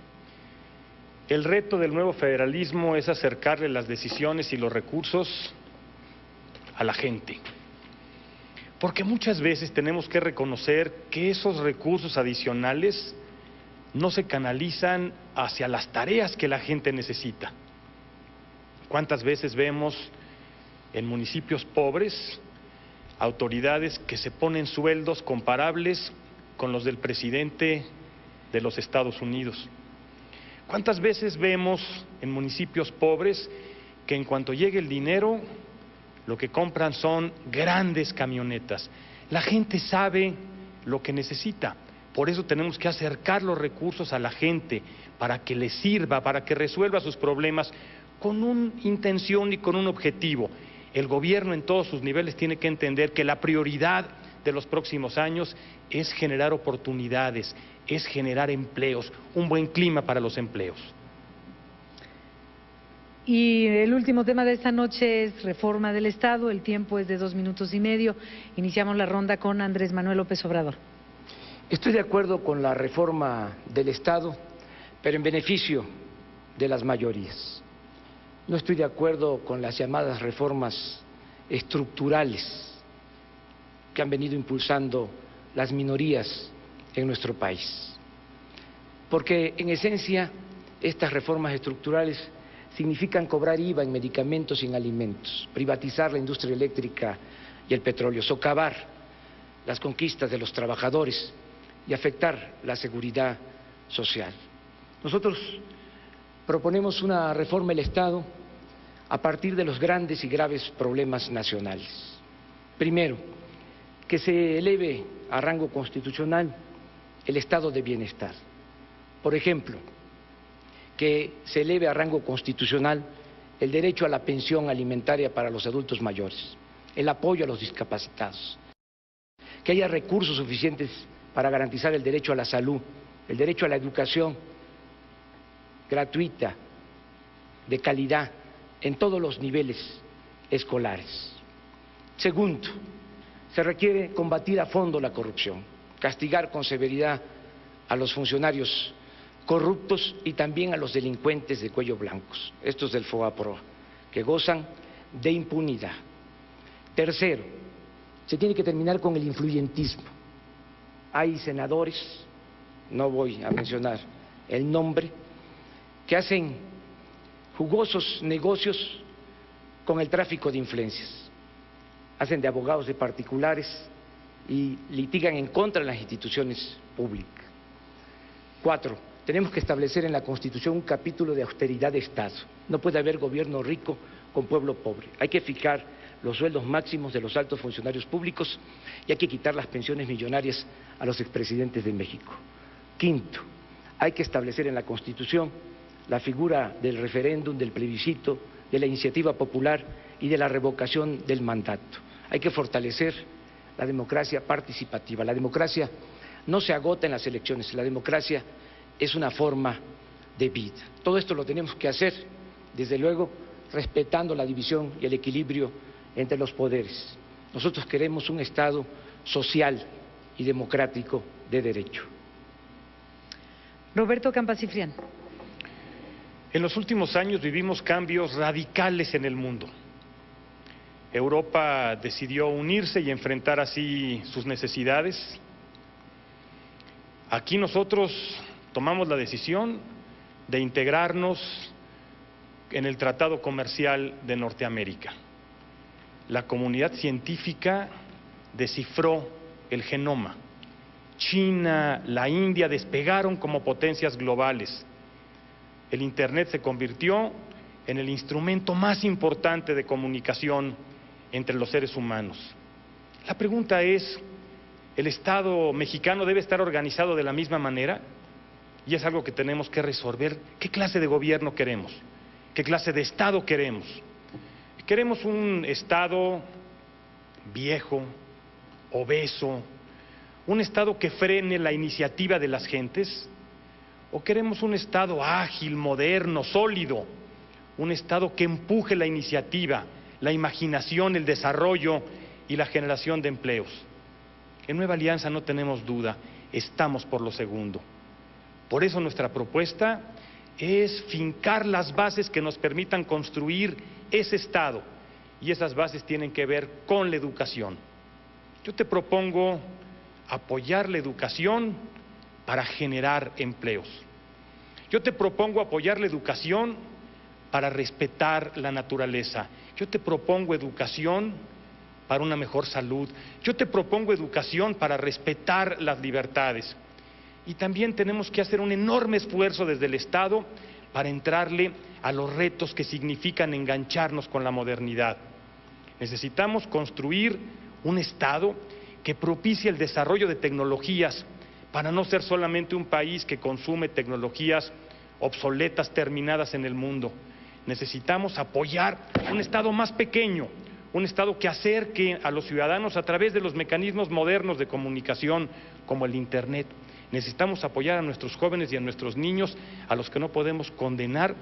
El reto del nuevo federalismo es acercarle las decisiones y los recursos a la gente. Porque muchas veces tenemos que reconocer que esos recursos adicionales no se canalizan hacia las tareas que la gente necesita. ¿Cuántas veces vemos en municipios pobres autoridades que se ponen sueldos comparables con los del presidente de los Estados Unidos? ¿Cuántas veces vemos en municipios pobres que en cuanto llegue el dinero, lo que compran son grandes camionetas? La gente sabe lo que necesita, por eso tenemos que acercar los recursos a la gente para que les sirva, para que resuelva sus problemas con una intención y con un objetivo. El gobierno en todos sus niveles tiene que entender que la prioridad de los próximos años es generar oportunidades, es generar empleos, un buen clima para los empleos. Y el último tema de esta noche es reforma del Estado. El tiempo es de 2 minutos y medio. Iniciamos la ronda con Andrés Manuel López Obrador. Estoy de acuerdo con la reforma del Estado, pero en beneficio de las mayorías. No estoy de acuerdo con las llamadas reformas estructurales que han venido impulsando las minorías en nuestro país. Porque en esencia estas reformas estructurales significan cobrar IVA en medicamentos y en alimentos, privatizar la industria eléctrica y el petróleo, socavar las conquistas de los trabajadores y afectar la seguridad social. Nosotros proponemos una reforma del Estado a partir de los grandes y graves problemas nacionales. Primero, que se eleve a rango constitucional el estado de bienestar. Por ejemplo, que se eleve a rango constitucional el derecho a la pensión alimentaria para los adultos mayores, el apoyo a los discapacitados, que haya recursos suficientes para garantizar el derecho a la salud, el derecho a la educación gratuita, de calidad, en todos los niveles escolares. Segundo, se requiere combatir a fondo la corrupción, castigar con severidad a los funcionarios corruptos y también a los delincuentes de cuello blancos, estos del FOAPROA, que gozan de impunidad. Tercero, se tiene que terminar con el influyentismo. Hay senadores, no voy a mencionar el nombre, que hacen jugosos negocios con el tráfico de influencias. Hacen de abogados de particulares y litigan en contra de las instituciones públicas. 4, tenemos que establecer en la Constitución un capítulo de austeridad de Estado. No puede haber gobierno rico con pueblo pobre. Hay que fijar los sueldos máximos de los altos funcionarios públicos y hay que quitar las pensiones millonarias a los expresidentes de México. 5, hay que establecer en la Constitución la figura del referéndum, del plebiscito, de la iniciativa popular y de la revocación del mandato. Hay que fortalecer la democracia participativa. La democracia no se agota en las elecciones, la democracia es una forma de vida. Todo esto lo tenemos que hacer, desde luego, respetando la división y el equilibrio entre los poderes. Nosotros queremos un Estado social y democrático de derecho. Roberto Campa Cifrián. En los últimos años vivimos cambios radicales en el mundo. Europa decidió unirse y enfrentar así sus necesidades. Aquí nosotros tomamos la decisión de integrarnos en el Tratado Comercial de Norteamérica. La comunidad científica descifró el genoma. China, la India despegaron como potencias globales. El Internet se convirtió en el instrumento más importante de comunicación entre los seres humanos. La pregunta es, ¿el Estado mexicano debe estar organizado de la misma manera? Y es algo que tenemos que resolver. ¿Qué clase de gobierno queremos? ¿Qué clase de Estado queremos? ¿Queremos un Estado viejo, obeso, un Estado que frene la iniciativa de las gentes? ¿O queremos un Estado ágil, moderno, sólido? Un Estado que empuje la iniciativa, la imaginación, el desarrollo y la generación de empleos. En Nueva Alianza no tenemos duda, estamos por lo segundo. Por eso nuestra propuesta es fincar las bases que nos permitan construir ese Estado, y esas bases tienen que ver con la educación. Yo te propongo apoyar la educación para generar empleos. Yo te propongo apoyar la educación para respetar la naturaleza. Yo te propongo educación para una mejor salud. Yo te propongo educación para respetar las libertades. Y también tenemos que hacer un enorme esfuerzo desde el Estado para entrarle a los retos que significan engancharnos con la modernidad. Necesitamos construir un Estado que propicie el desarrollo de tecnologías para no ser solamente un país que consume tecnologías obsoletas, terminadas en el mundo. Necesitamos apoyar un Estado más pequeño, un Estado que acerque a los ciudadanos a través de los mecanismos modernos de comunicación como el Internet. Necesitamos apoyar a nuestros jóvenes y a nuestros niños, a los que no podemos condenar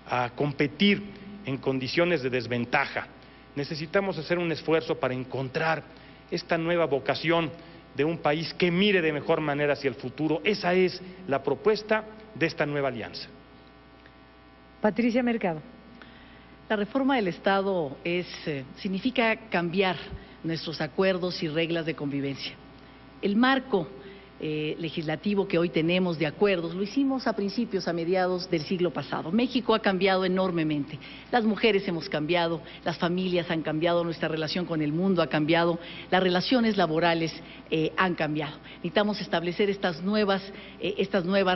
a competir en condiciones de desventaja. Necesitamos hacer un esfuerzo para encontrar esta nueva vocación de un país que mire de mejor manera hacia el futuro. Esa es la propuesta de esta nueva alianza. Patricia Mercado. La reforma del Estado significa cambiar nuestros acuerdos y reglas de convivencia. El marco legislativo que hoy tenemos de acuerdos, lo hicimos a mediados del siglo pasado. México ha cambiado enormemente. Las mujeres hemos cambiado, las familias han cambiado, nuestra relación con el mundo ha cambiado, las relaciones laborales han cambiado. Necesitamos establecer estas nuevas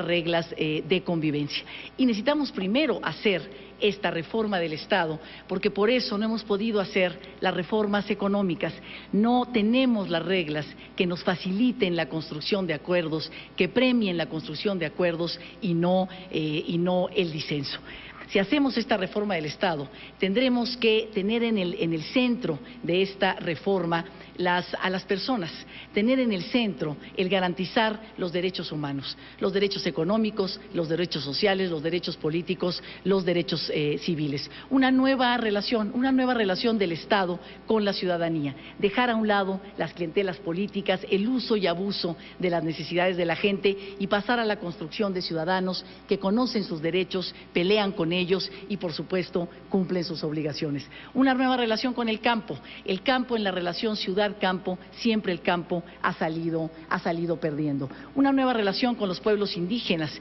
reglas de convivencia. Y necesitamos primero hacer esta reforma del Estado, porque por eso no hemos podido hacer las reformas económicas. No tenemos las reglas que nos faciliten la construcción de acuerdos, que premien la construcción de acuerdos y no el disenso. Si hacemos esta reforma del Estado, tendremos que tener en el centro de esta reforma a las personas, tener en el centro el garantizar los derechos humanos, los derechos económicos, los derechos sociales, los derechos políticos, los derechos civiles. Una nueva relación del Estado con la ciudadanía, dejar a un lado las clientelas políticas, el uso y abuso de las necesidades de la gente y pasar a la construcción de ciudadanos que conocen sus derechos, pelean con ellos y, por supuesto, cumplen sus obligaciones. Una nueva relación con el campo en la relación ciudad-campo, siempre el campo ha salido perdiendo. Una nueva relación con los pueblos indígenas.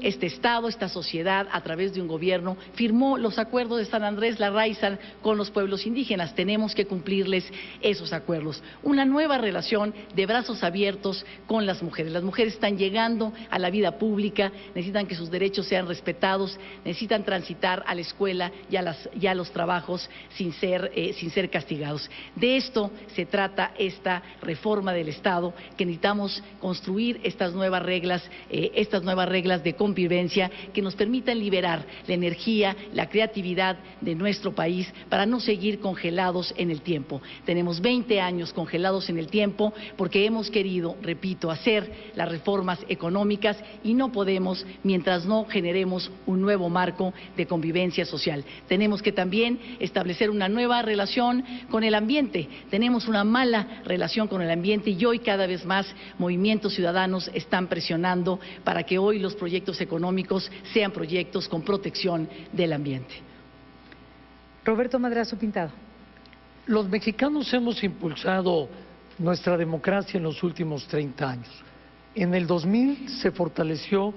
Este Estado, esta sociedad, a través de un gobierno, firmó los acuerdos de San Andrés Larraízar con los pueblos indígenas. Tenemos que cumplirles esos acuerdos. Una nueva relación de brazos abiertos con las mujeres. Las mujeres están llegando a la vida pública, necesitan que sus derechos sean respetados, necesitan transitar a la escuela y a los trabajos sin ser castigados. De esto se trata esta reforma del Estado, que necesitamos construir estas nuevas reglas de convivencia que nos permitan liberar la energía, la creatividad de nuestro país para no seguir congelados en el tiempo. Tenemos 20 años congelados en el tiempo porque hemos querido, repito, hacer las reformas económicas y no podemos mientras no generemos un nuevo marco de convivencia social. Tenemos que también establecer una nueva relación con el ambiente. Tenemos una mala relación con el ambiente y hoy cada vez más movimientos ciudadanos están presionando para que hoy los proyectos económicos sean proyectos con protección del ambiente. Roberto Madrazo Pintado. Los mexicanos hemos impulsado nuestra democracia en los últimos 30 años. En el 2000 se fortaleció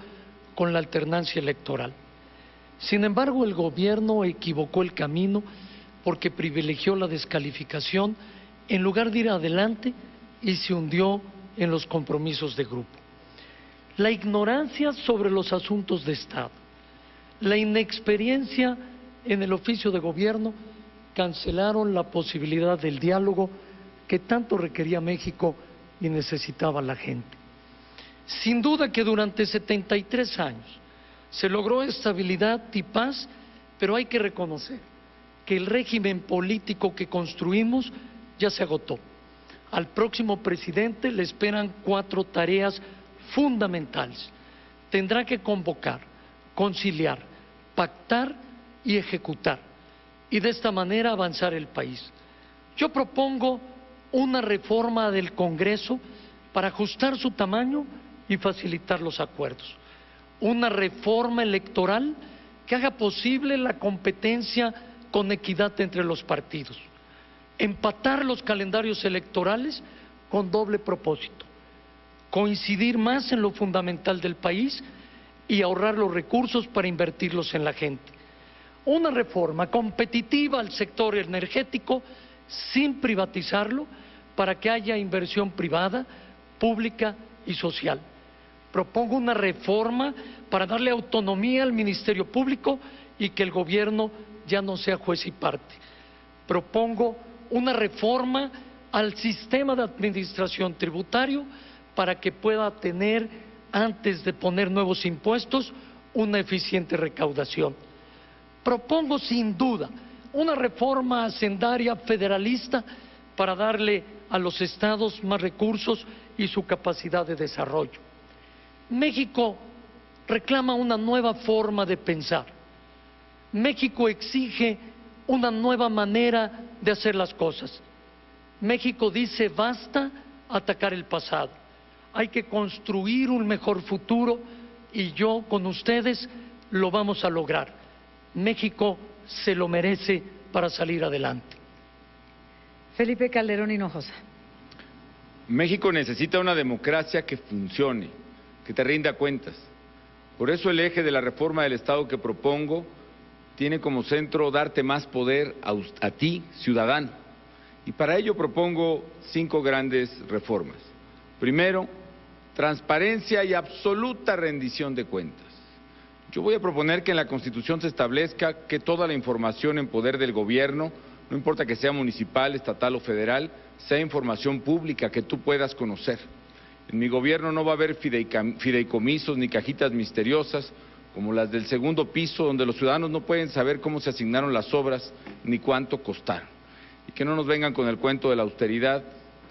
con la alternancia electoral. Sin embargo, el gobierno equivocó el camino porque privilegió la descalificación en lugar de ir adelante y se hundió en los compromisos de grupo. La ignorancia sobre los asuntos de Estado, la inexperiencia en el oficio de gobierno cancelaron la posibilidad del diálogo que tanto requería México y necesitaba la gente. Sin duda que durante 73 años se logró estabilidad y paz, pero hay que reconocer que el régimen político que construimos ya se agotó. Al próximo presidente le esperan 4 tareas fundamentales. Tendrá que convocar, conciliar, pactar y ejecutar, y de esta manera avanzar el país. Yo propongo una reforma del Congreso para ajustar su tamaño y facilitar los acuerdos. una reforma electoral que haga posible la competencia con equidad entre los partidos, empatar los calendarios electorales con doble propósito: coincidir más en lo fundamental del país y ahorrar los recursos para invertirlos en la gente. Una reforma competitiva al sector energético sin privatizarlo, para que haya inversión privada, pública y social. Propongo una reforma para darle autonomía al Ministerio Público y que el gobierno ya no sea juez y parte. Propongo una reforma al sistema de administración tributario para que pueda tener, antes de poner nuevos impuestos, una eficiente recaudación. Propongo sin duda una reforma hacendaria federalista para darle a los estados más recursos y su capacidad de desarrollo. México reclama una nueva forma de pensar. México exige una nueva manera de hacer las cosas. México dice basta atacar el pasado. Hay que construir un mejor futuro y yo con ustedes lo vamos a lograr. México se lo merece para salir adelante. Felipe Calderón Hinojosa. México necesita una democracia que funcione, que te rinda cuentas. Por eso el eje de la reforma del Estado que propongo tiene como centro darte más poder a ti, ciudadano. Y para ello propongo 5 grandes reformas. Primero, transparencia y absoluta rendición de cuentas. Yo voy a proponer que en la Constitución se establezca que toda la información en poder del gobierno, no importa que sea municipal, estatal o federal, sea información pública que tú puedas conocer. En mi gobierno no va a haber fideicomisos ni cajitas misteriosas como las del segundo piso, donde los ciudadanos no pueden saber cómo se asignaron las obras ni cuánto costaron. Y que no nos vengan con el cuento de la austeridad,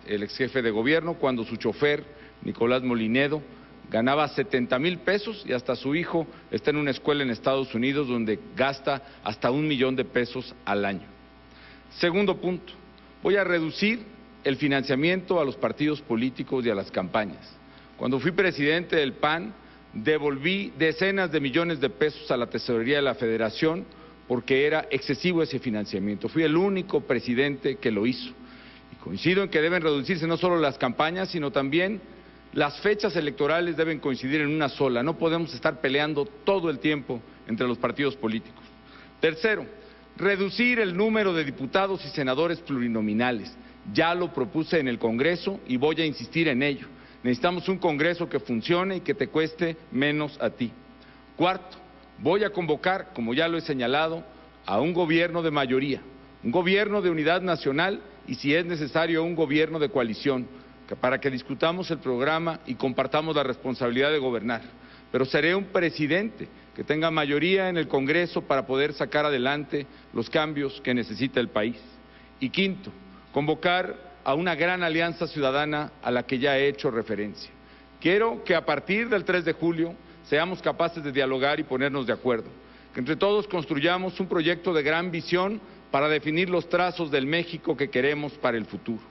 el ex jefe de gobierno, cuando su chofer, Nicolás Molinedo, ganaba 70,000 pesos y hasta su hijo está en una escuela en Estados Unidos donde gasta hasta 1 millón de pesos al año. Segundo punto, voy a reducir el financiamiento a los partidos políticos y a las campañas. Cuando fui presidente del PAN, devolví decenas de millones de pesos a la tesorería de la Federación porque era excesivo ese financiamiento. Fui el único presidente que lo hizo. Y coincido en que deben reducirse no solo las campañas, sino también las fechas electorales deben coincidir en una sola. No podemos estar peleando todo el tiempo entre los partidos políticos. Tercero, reducir el número de diputados y senadores plurinominales. Ya lo propuse en el Congreso y voy a insistir en ello. Necesitamos un Congreso que funcione y que te cueste menos a ti. Cuarto, voy a convocar, como ya lo he señalado, a un gobierno de mayoría, un gobierno de unidad nacional y, si es necesario, un gobierno de coalición, para que discutamos el programa y compartamos la responsabilidad de gobernar. Pero seré un presidente que tenga mayoría en el Congreso para poder sacar adelante los cambios que necesita el país. Y quinto, convocar a una gran alianza ciudadana a la que ya he hecho referencia. Quiero que a partir del 3 de julio seamos capaces de dialogar y ponernos de acuerdo, que entre todos construyamos un proyecto de gran visión para definir los trazos del México que queremos para el futuro.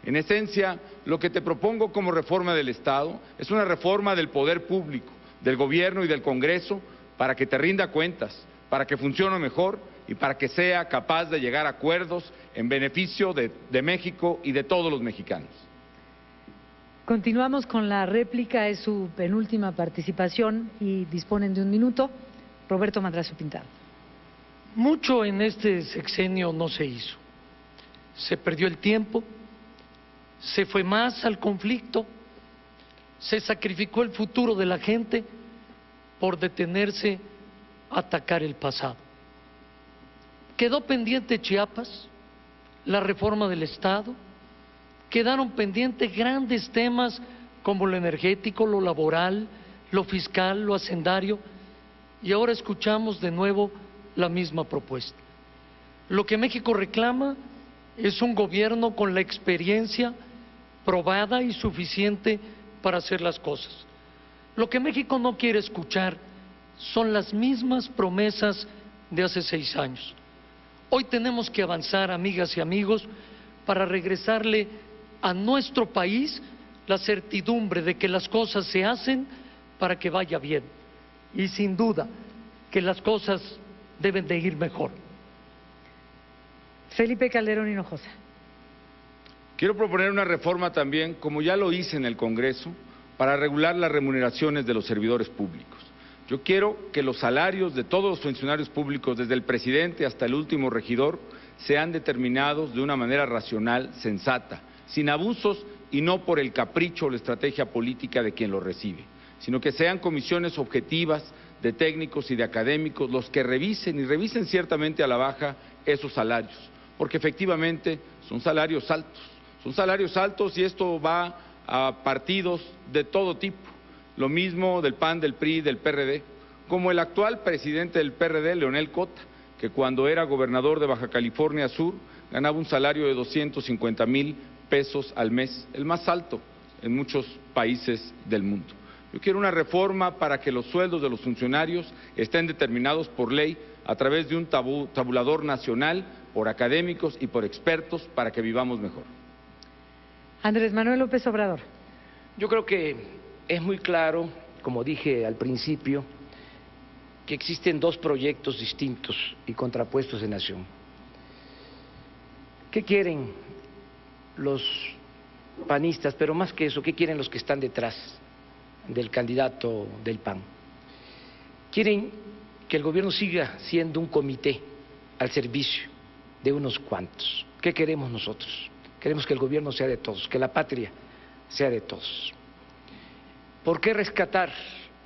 En esencia, lo que te propongo como reforma del Estado es una reforma del poder público, del gobierno y del Congreso para que te rinda cuentas, para que funcione mejor y para que sea capaz de llegar a acuerdos en beneficio de México y de todos los mexicanos. Continuamos con la réplica, es su penúltima participación y disponen de 1 minuto. Roberto Madrazo Pintado. Mucho en este sexenio no se hizo. Se perdió el tiempo, se fue más al conflicto, se sacrificó el futuro de la gente por detenerse a atacar el pasado. Quedó pendiente Chiapas, la reforma del Estado, quedaron pendientes grandes temas como lo energético, lo laboral, lo fiscal, lo hacendario, y ahora escuchamos de nuevo la misma propuesta. Lo que México reclama es un gobierno con la experiencia probada y suficiente para hacer las cosas. Lo que México no quiere escuchar son las mismas promesas de hace 6 años. Hoy tenemos que avanzar, amigas y amigos, para regresarle a nuestro país la certidumbre de que las cosas se hacen para que vaya bien. y sin duda que las cosas deben de ir mejor. Felipe Calderón Hinojosa. Quiero proponer una reforma también, como ya lo hice en el Congreso, para regular las remuneraciones de los servidores públicos. Yo quiero que los salarios de todos los funcionarios públicos, desde el presidente hasta el último regidor, sean determinados de una manera racional, sensata, sin abusos y no por el capricho o la estrategia política de quien lo recibe, sino que sean comisiones objetivas de técnicos y de académicos los que revisen y revisen ciertamente a la baja esos salarios, porque efectivamente son salarios altos y esto va a partidos de todo tipo, lo mismo del PAN, del PRI, del PRD, como el actual presidente del PRD, Leonel Cota, que cuando era gobernador de Baja California Sur ganaba un salario de 250,000 pesos al mes, el más alto en muchos países del mundo. Yo quiero una reforma para que los sueldos de los funcionarios estén determinados por ley a través de un tabulador nacional, por académicos y por expertos, para que vivamos mejor. Andrés Manuel López Obrador. Yo creo que es muy claro, como dije al principio, que existen dos proyectos distintos y contrapuestos de nación. ¿Qué quieren los panistas? Pero más que eso, ¿qué quieren los que están detrás del candidato del PAN? Quieren que el gobierno siga siendo un comité al servicio de unos cuantos. ¿Qué queremos nosotros? Queremos que el gobierno sea de todos, que la patria sea de todos. ¿Por qué rescatar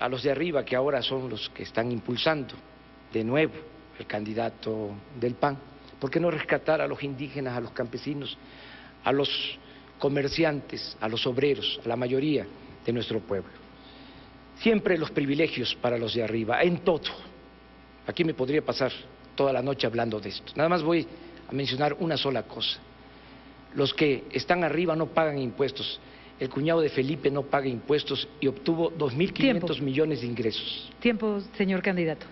a los de arriba, que ahora son los que están impulsando de nuevo el candidato del PAN? ¿Por qué no rescatar a los indígenas, a los campesinos, a los comerciantes, a los obreros, a la mayoría de nuestro pueblo? Siempre los privilegios para los de arriba, en todo. Aquí me podría pasar toda la noche hablando de esto. Nada más voy a mencionar una sola cosa. Los que están arriba no pagan impuestos. El cuñado de Felipe no paga impuestos y obtuvo 2.500 millones de ingresos. Tiempo, señor candidato.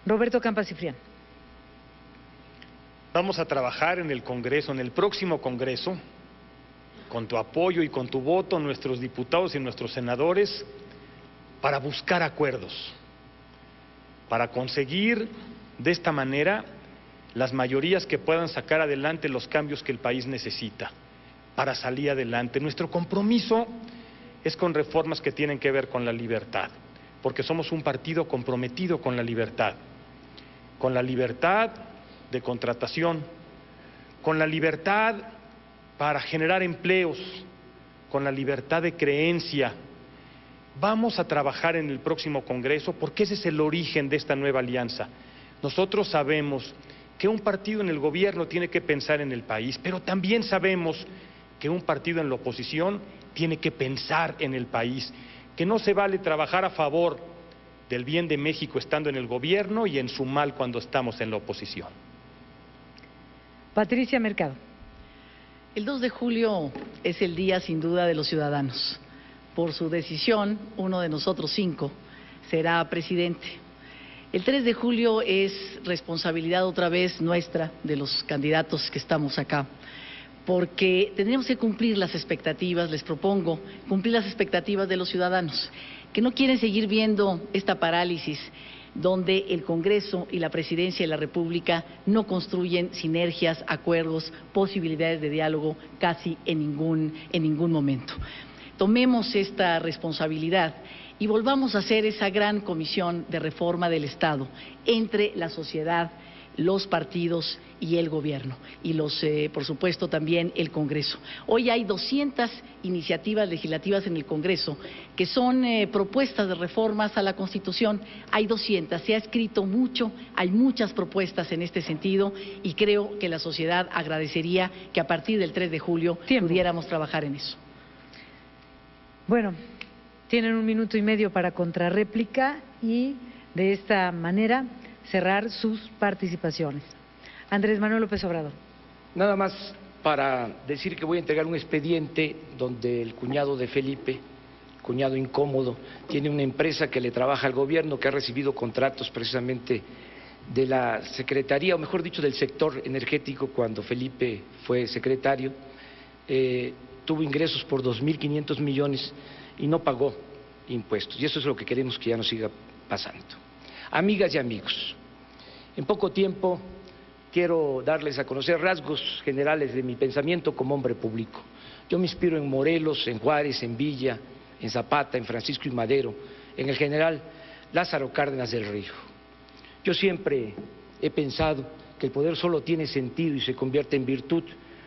Roberto Campa Cifrián. Vamos a trabajar en el Congreso, en el próximo Congreso, con tu apoyo y con tu voto, nuestros diputados y nuestros senadores, para buscar acuerdos, para conseguir de esta manera las mayorías que puedan sacar adelante los cambios que el país necesita para salir adelante. Nuestro compromiso es con reformas que tienen que ver con la libertad, porque somos un partido comprometido con la libertad de contratación, con la libertad para generar empleos, con la libertad de creencia. Vamos a trabajar en el próximo Congreso porque ese es el origen de esta nueva alianza. Nosotros sabemos que un partido en el gobierno tiene que pensar en el país, pero también sabemos que un partido en la oposición tiene que pensar en el país, que no se vale trabajar a favor del bien de México estando en el gobierno y en su mal cuando estamos en la oposición. Patricia Mercado. El 2 de julio es el día sin duda de los ciudadanos. Por su decisión, uno de nosotros 5 será presidente. El 3 de julio es responsabilidad otra vez nuestra, de los candidatos que estamos acá, porque tendremos que cumplir las expectativas, les propongo cumplir las expectativas de los ciudadanos, que no quieren seguir viendo esta parálisis donde el Congreso y la Presidencia de la República no construyen sinergias, acuerdos, posibilidades de diálogo casi en ningún momento. Tomemos esta responsabilidad y volvamos a hacer esa gran comisión de reforma del Estado entre la sociedad, los partidos y el gobierno y por supuesto también el Congreso. Hoy hay 200 iniciativas legislativas en el Congreso que son propuestas de reformas a la Constitución. Hay 200, se ha escrito mucho, hay muchas propuestas en este sentido y creo que la sociedad agradecería que a partir del 3 de julio pudiéramos trabajar en eso. Bueno, tienen 1 minuto y medio para contrarréplica y de esta manera cerrar sus participaciones. Andrés Manuel López Obrador. Nada más para decir que voy a entregar un expediente donde el cuñado de Felipe, cuñado incómodo, tiene una empresa que le trabaja al gobierno, que ha recibido contratos precisamente de la Secretaría, o mejor dicho, del sector energético cuando Felipe fue secretario. Tuvo ingresos por 2.500 millones y no pagó impuestos. Y eso es lo que queremos que ya no siga pasando. Amigas y amigos, en poco tiempo quiero darles a conocer rasgos generales de mi pensamiento como hombre público. Yo me inspiro en Morelos, en Juárez, en Villa, en Zapata, en Francisco y Madero, en el general Lázaro Cárdenas del Río. Yo siempre he pensado que el poder solo tiene sentido y se convierte en virtud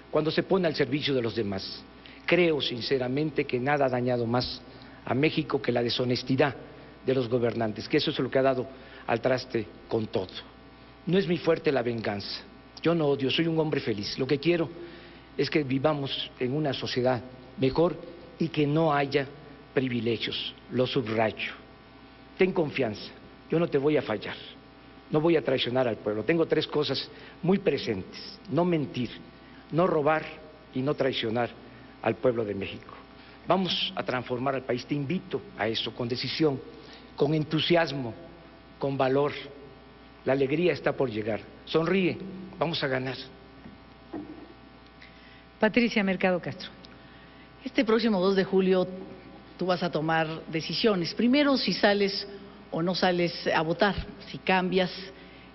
cuando se pone al servicio de los demás. Creo sinceramente que nada ha dañado más a México que la deshonestidad de los gobernantes, que eso es lo que ha dado al traste con todo. No es mi fuerte la venganza, yo no odio, soy un hombre feliz. Lo que quiero es que vivamos en una sociedad mejor y que no haya privilegios, lo subrayo. Ten confianza, yo no te voy a fallar, no voy a traicionar al pueblo. Tengo 3 cosas muy presentes: no mentir, no robar y no traicionar al pueblo de México. Vamos a transformar al país, te invito a eso, con decisión, con entusiasmo, con valor. La alegría está por llegar. Sonríe, vamos a ganar. Patricia Mercado Castro. Este próximo 2 de julio tú vas a tomar decisiones. Primero, si sales o no sales a votar, si cambias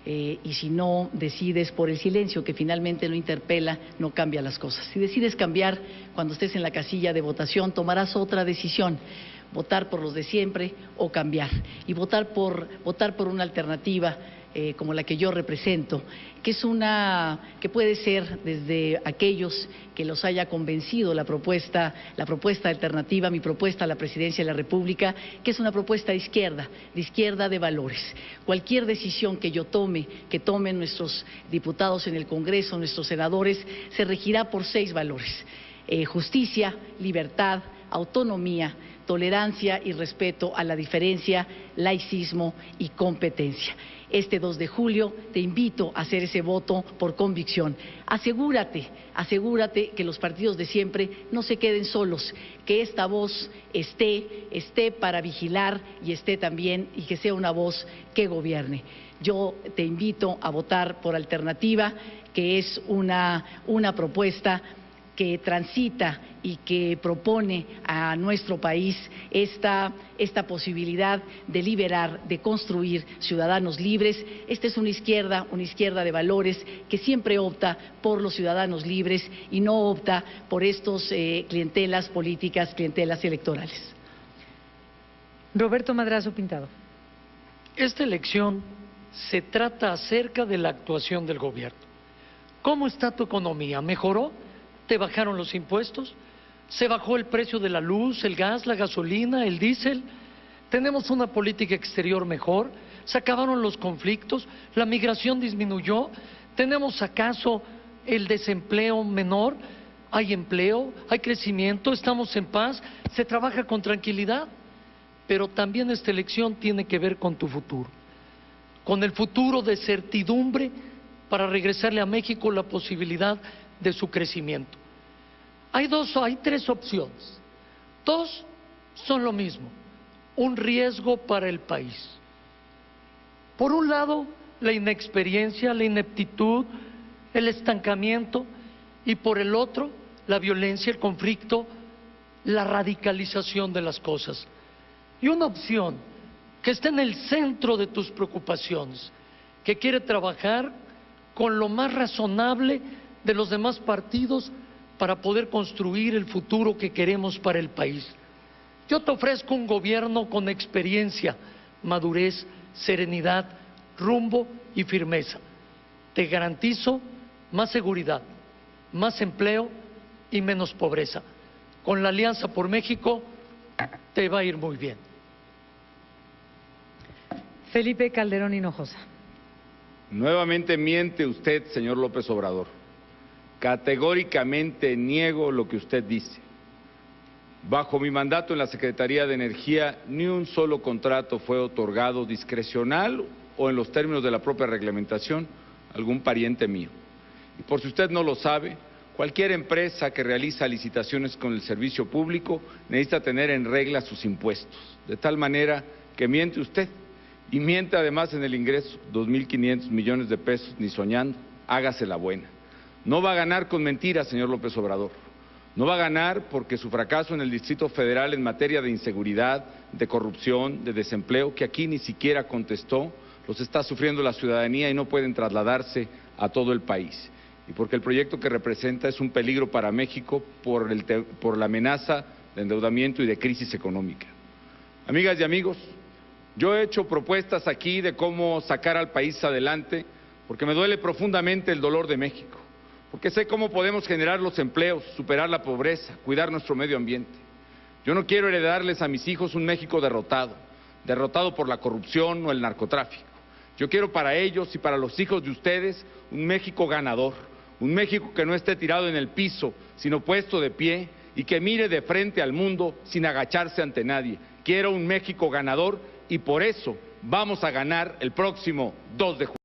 y si no decides por el silencio, que finalmente no interpela, no cambia las cosas. Si decides cambiar cuando estés en la casilla de votación, tomarás otra decisión: votar por los de siempre o cambiar. Y votar por una alternativa como la que yo represento, que puede ser desde aquellos que los haya convencido la propuesta alternativa, mi propuesta a la presidencia de la República, que es una propuesta de izquierda de valores. Cualquier decisión que yo tome, que tomen nuestros diputados en el Congreso, nuestros senadores, se regirá por 6 valores: justicia, libertad, autonomía, tolerancia y respeto a la diferencia, laicismo y competencia. Este 2 de julio te invito a hacer ese voto por convicción. Asegúrate que los partidos de siempre no se queden solos, que esta voz esté para vigilar y esté también, y que sea una voz que gobierne. Yo te invito a votar por Alternativa, que es una propuesta que transita y que propone a nuestro país esta posibilidad de liberar, de construir ciudadanos libres. Esta es una izquierda de valores que siempre opta por los ciudadanos libres y no opta por estos clientelas políticas, clientelas electorales. Roberto Madrazo Pintado. Esta elección se trata acerca de la actuación del gobierno. ¿Cómo está tu economía? ¿Mejoró? ¿Te bajaron los impuestos? ¿Se bajó el precio de la luz, el gas, la gasolina, el diésel? ¿Tenemos una política exterior mejor? ¿Se acabaron los conflictos? ¿La migración disminuyó? ¿Tenemos acaso el desempleo menor? ¿Hay empleo? ¿Hay crecimiento? ¿Estamos en paz? ¿Se trabaja con tranquilidad? Pero también esta elección tiene que ver con tu futuro, con el futuro de certidumbre para regresarle a México la posibilidad de su crecimiento. Hay 3 opciones. 2 son lo mismo: un riesgo para el país. Por un lado, la inexperiencia, la ineptitud, el estancamiento, y por el otro, la violencia, el conflicto, la radicalización de las cosas. Y una opción que está en el centro de tus preocupaciones, que quiere trabajar con lo más razonable de los demás partidos para poder construir el futuro que queremos para el país. Yo te ofrezco un gobierno con experiencia, madurez, serenidad, rumbo y firmeza. Te garantizo más seguridad, más empleo y menos pobreza. Con la Alianza por México te va a ir muy bien. Felipe Calderón Hinojosa. Nuevamente miente usted, señor López Obrador. Categóricamente niego lo que usted dice. Bajo mi mandato en la Secretaría de Energía, ni un solo contrato fue otorgado discrecional o en los términos de la propia reglamentación a algún pariente mío. Y por si usted no lo sabe, cualquier empresa que realiza licitaciones con el servicio público necesita tener en regla sus impuestos, de tal manera que miente usted, y miente además en el ingreso, 2.500 millones de pesos, ni soñando, hágase la buena. No va a ganar con mentiras, señor López Obrador. No va a ganar porque su fracaso en el Distrito Federal en materia de inseguridad, de corrupción, de desempleo, que aquí ni siquiera contestó, los está sufriendo la ciudadanía y no pueden trasladarse a todo el país. Y porque el proyecto que representa es un peligro para México por la amenaza de endeudamiento y de crisis económica. Amigas y amigos, yo he hecho propuestas aquí de cómo sacar al país adelante, porque me duele profundamente el dolor de México, porque sé cómo podemos generar los empleos, superar la pobreza, cuidar nuestro medio ambiente. Yo no quiero heredarles a mis hijos un México derrotado por la corrupción o el narcotráfico. Yo quiero para ellos y para los hijos de ustedes un México ganador, un México que no esté tirado en el piso, sino puesto de pie y que mire de frente al mundo sin agacharse ante nadie. Quiero un México ganador y por eso vamos a ganar el próximo 2 de julio.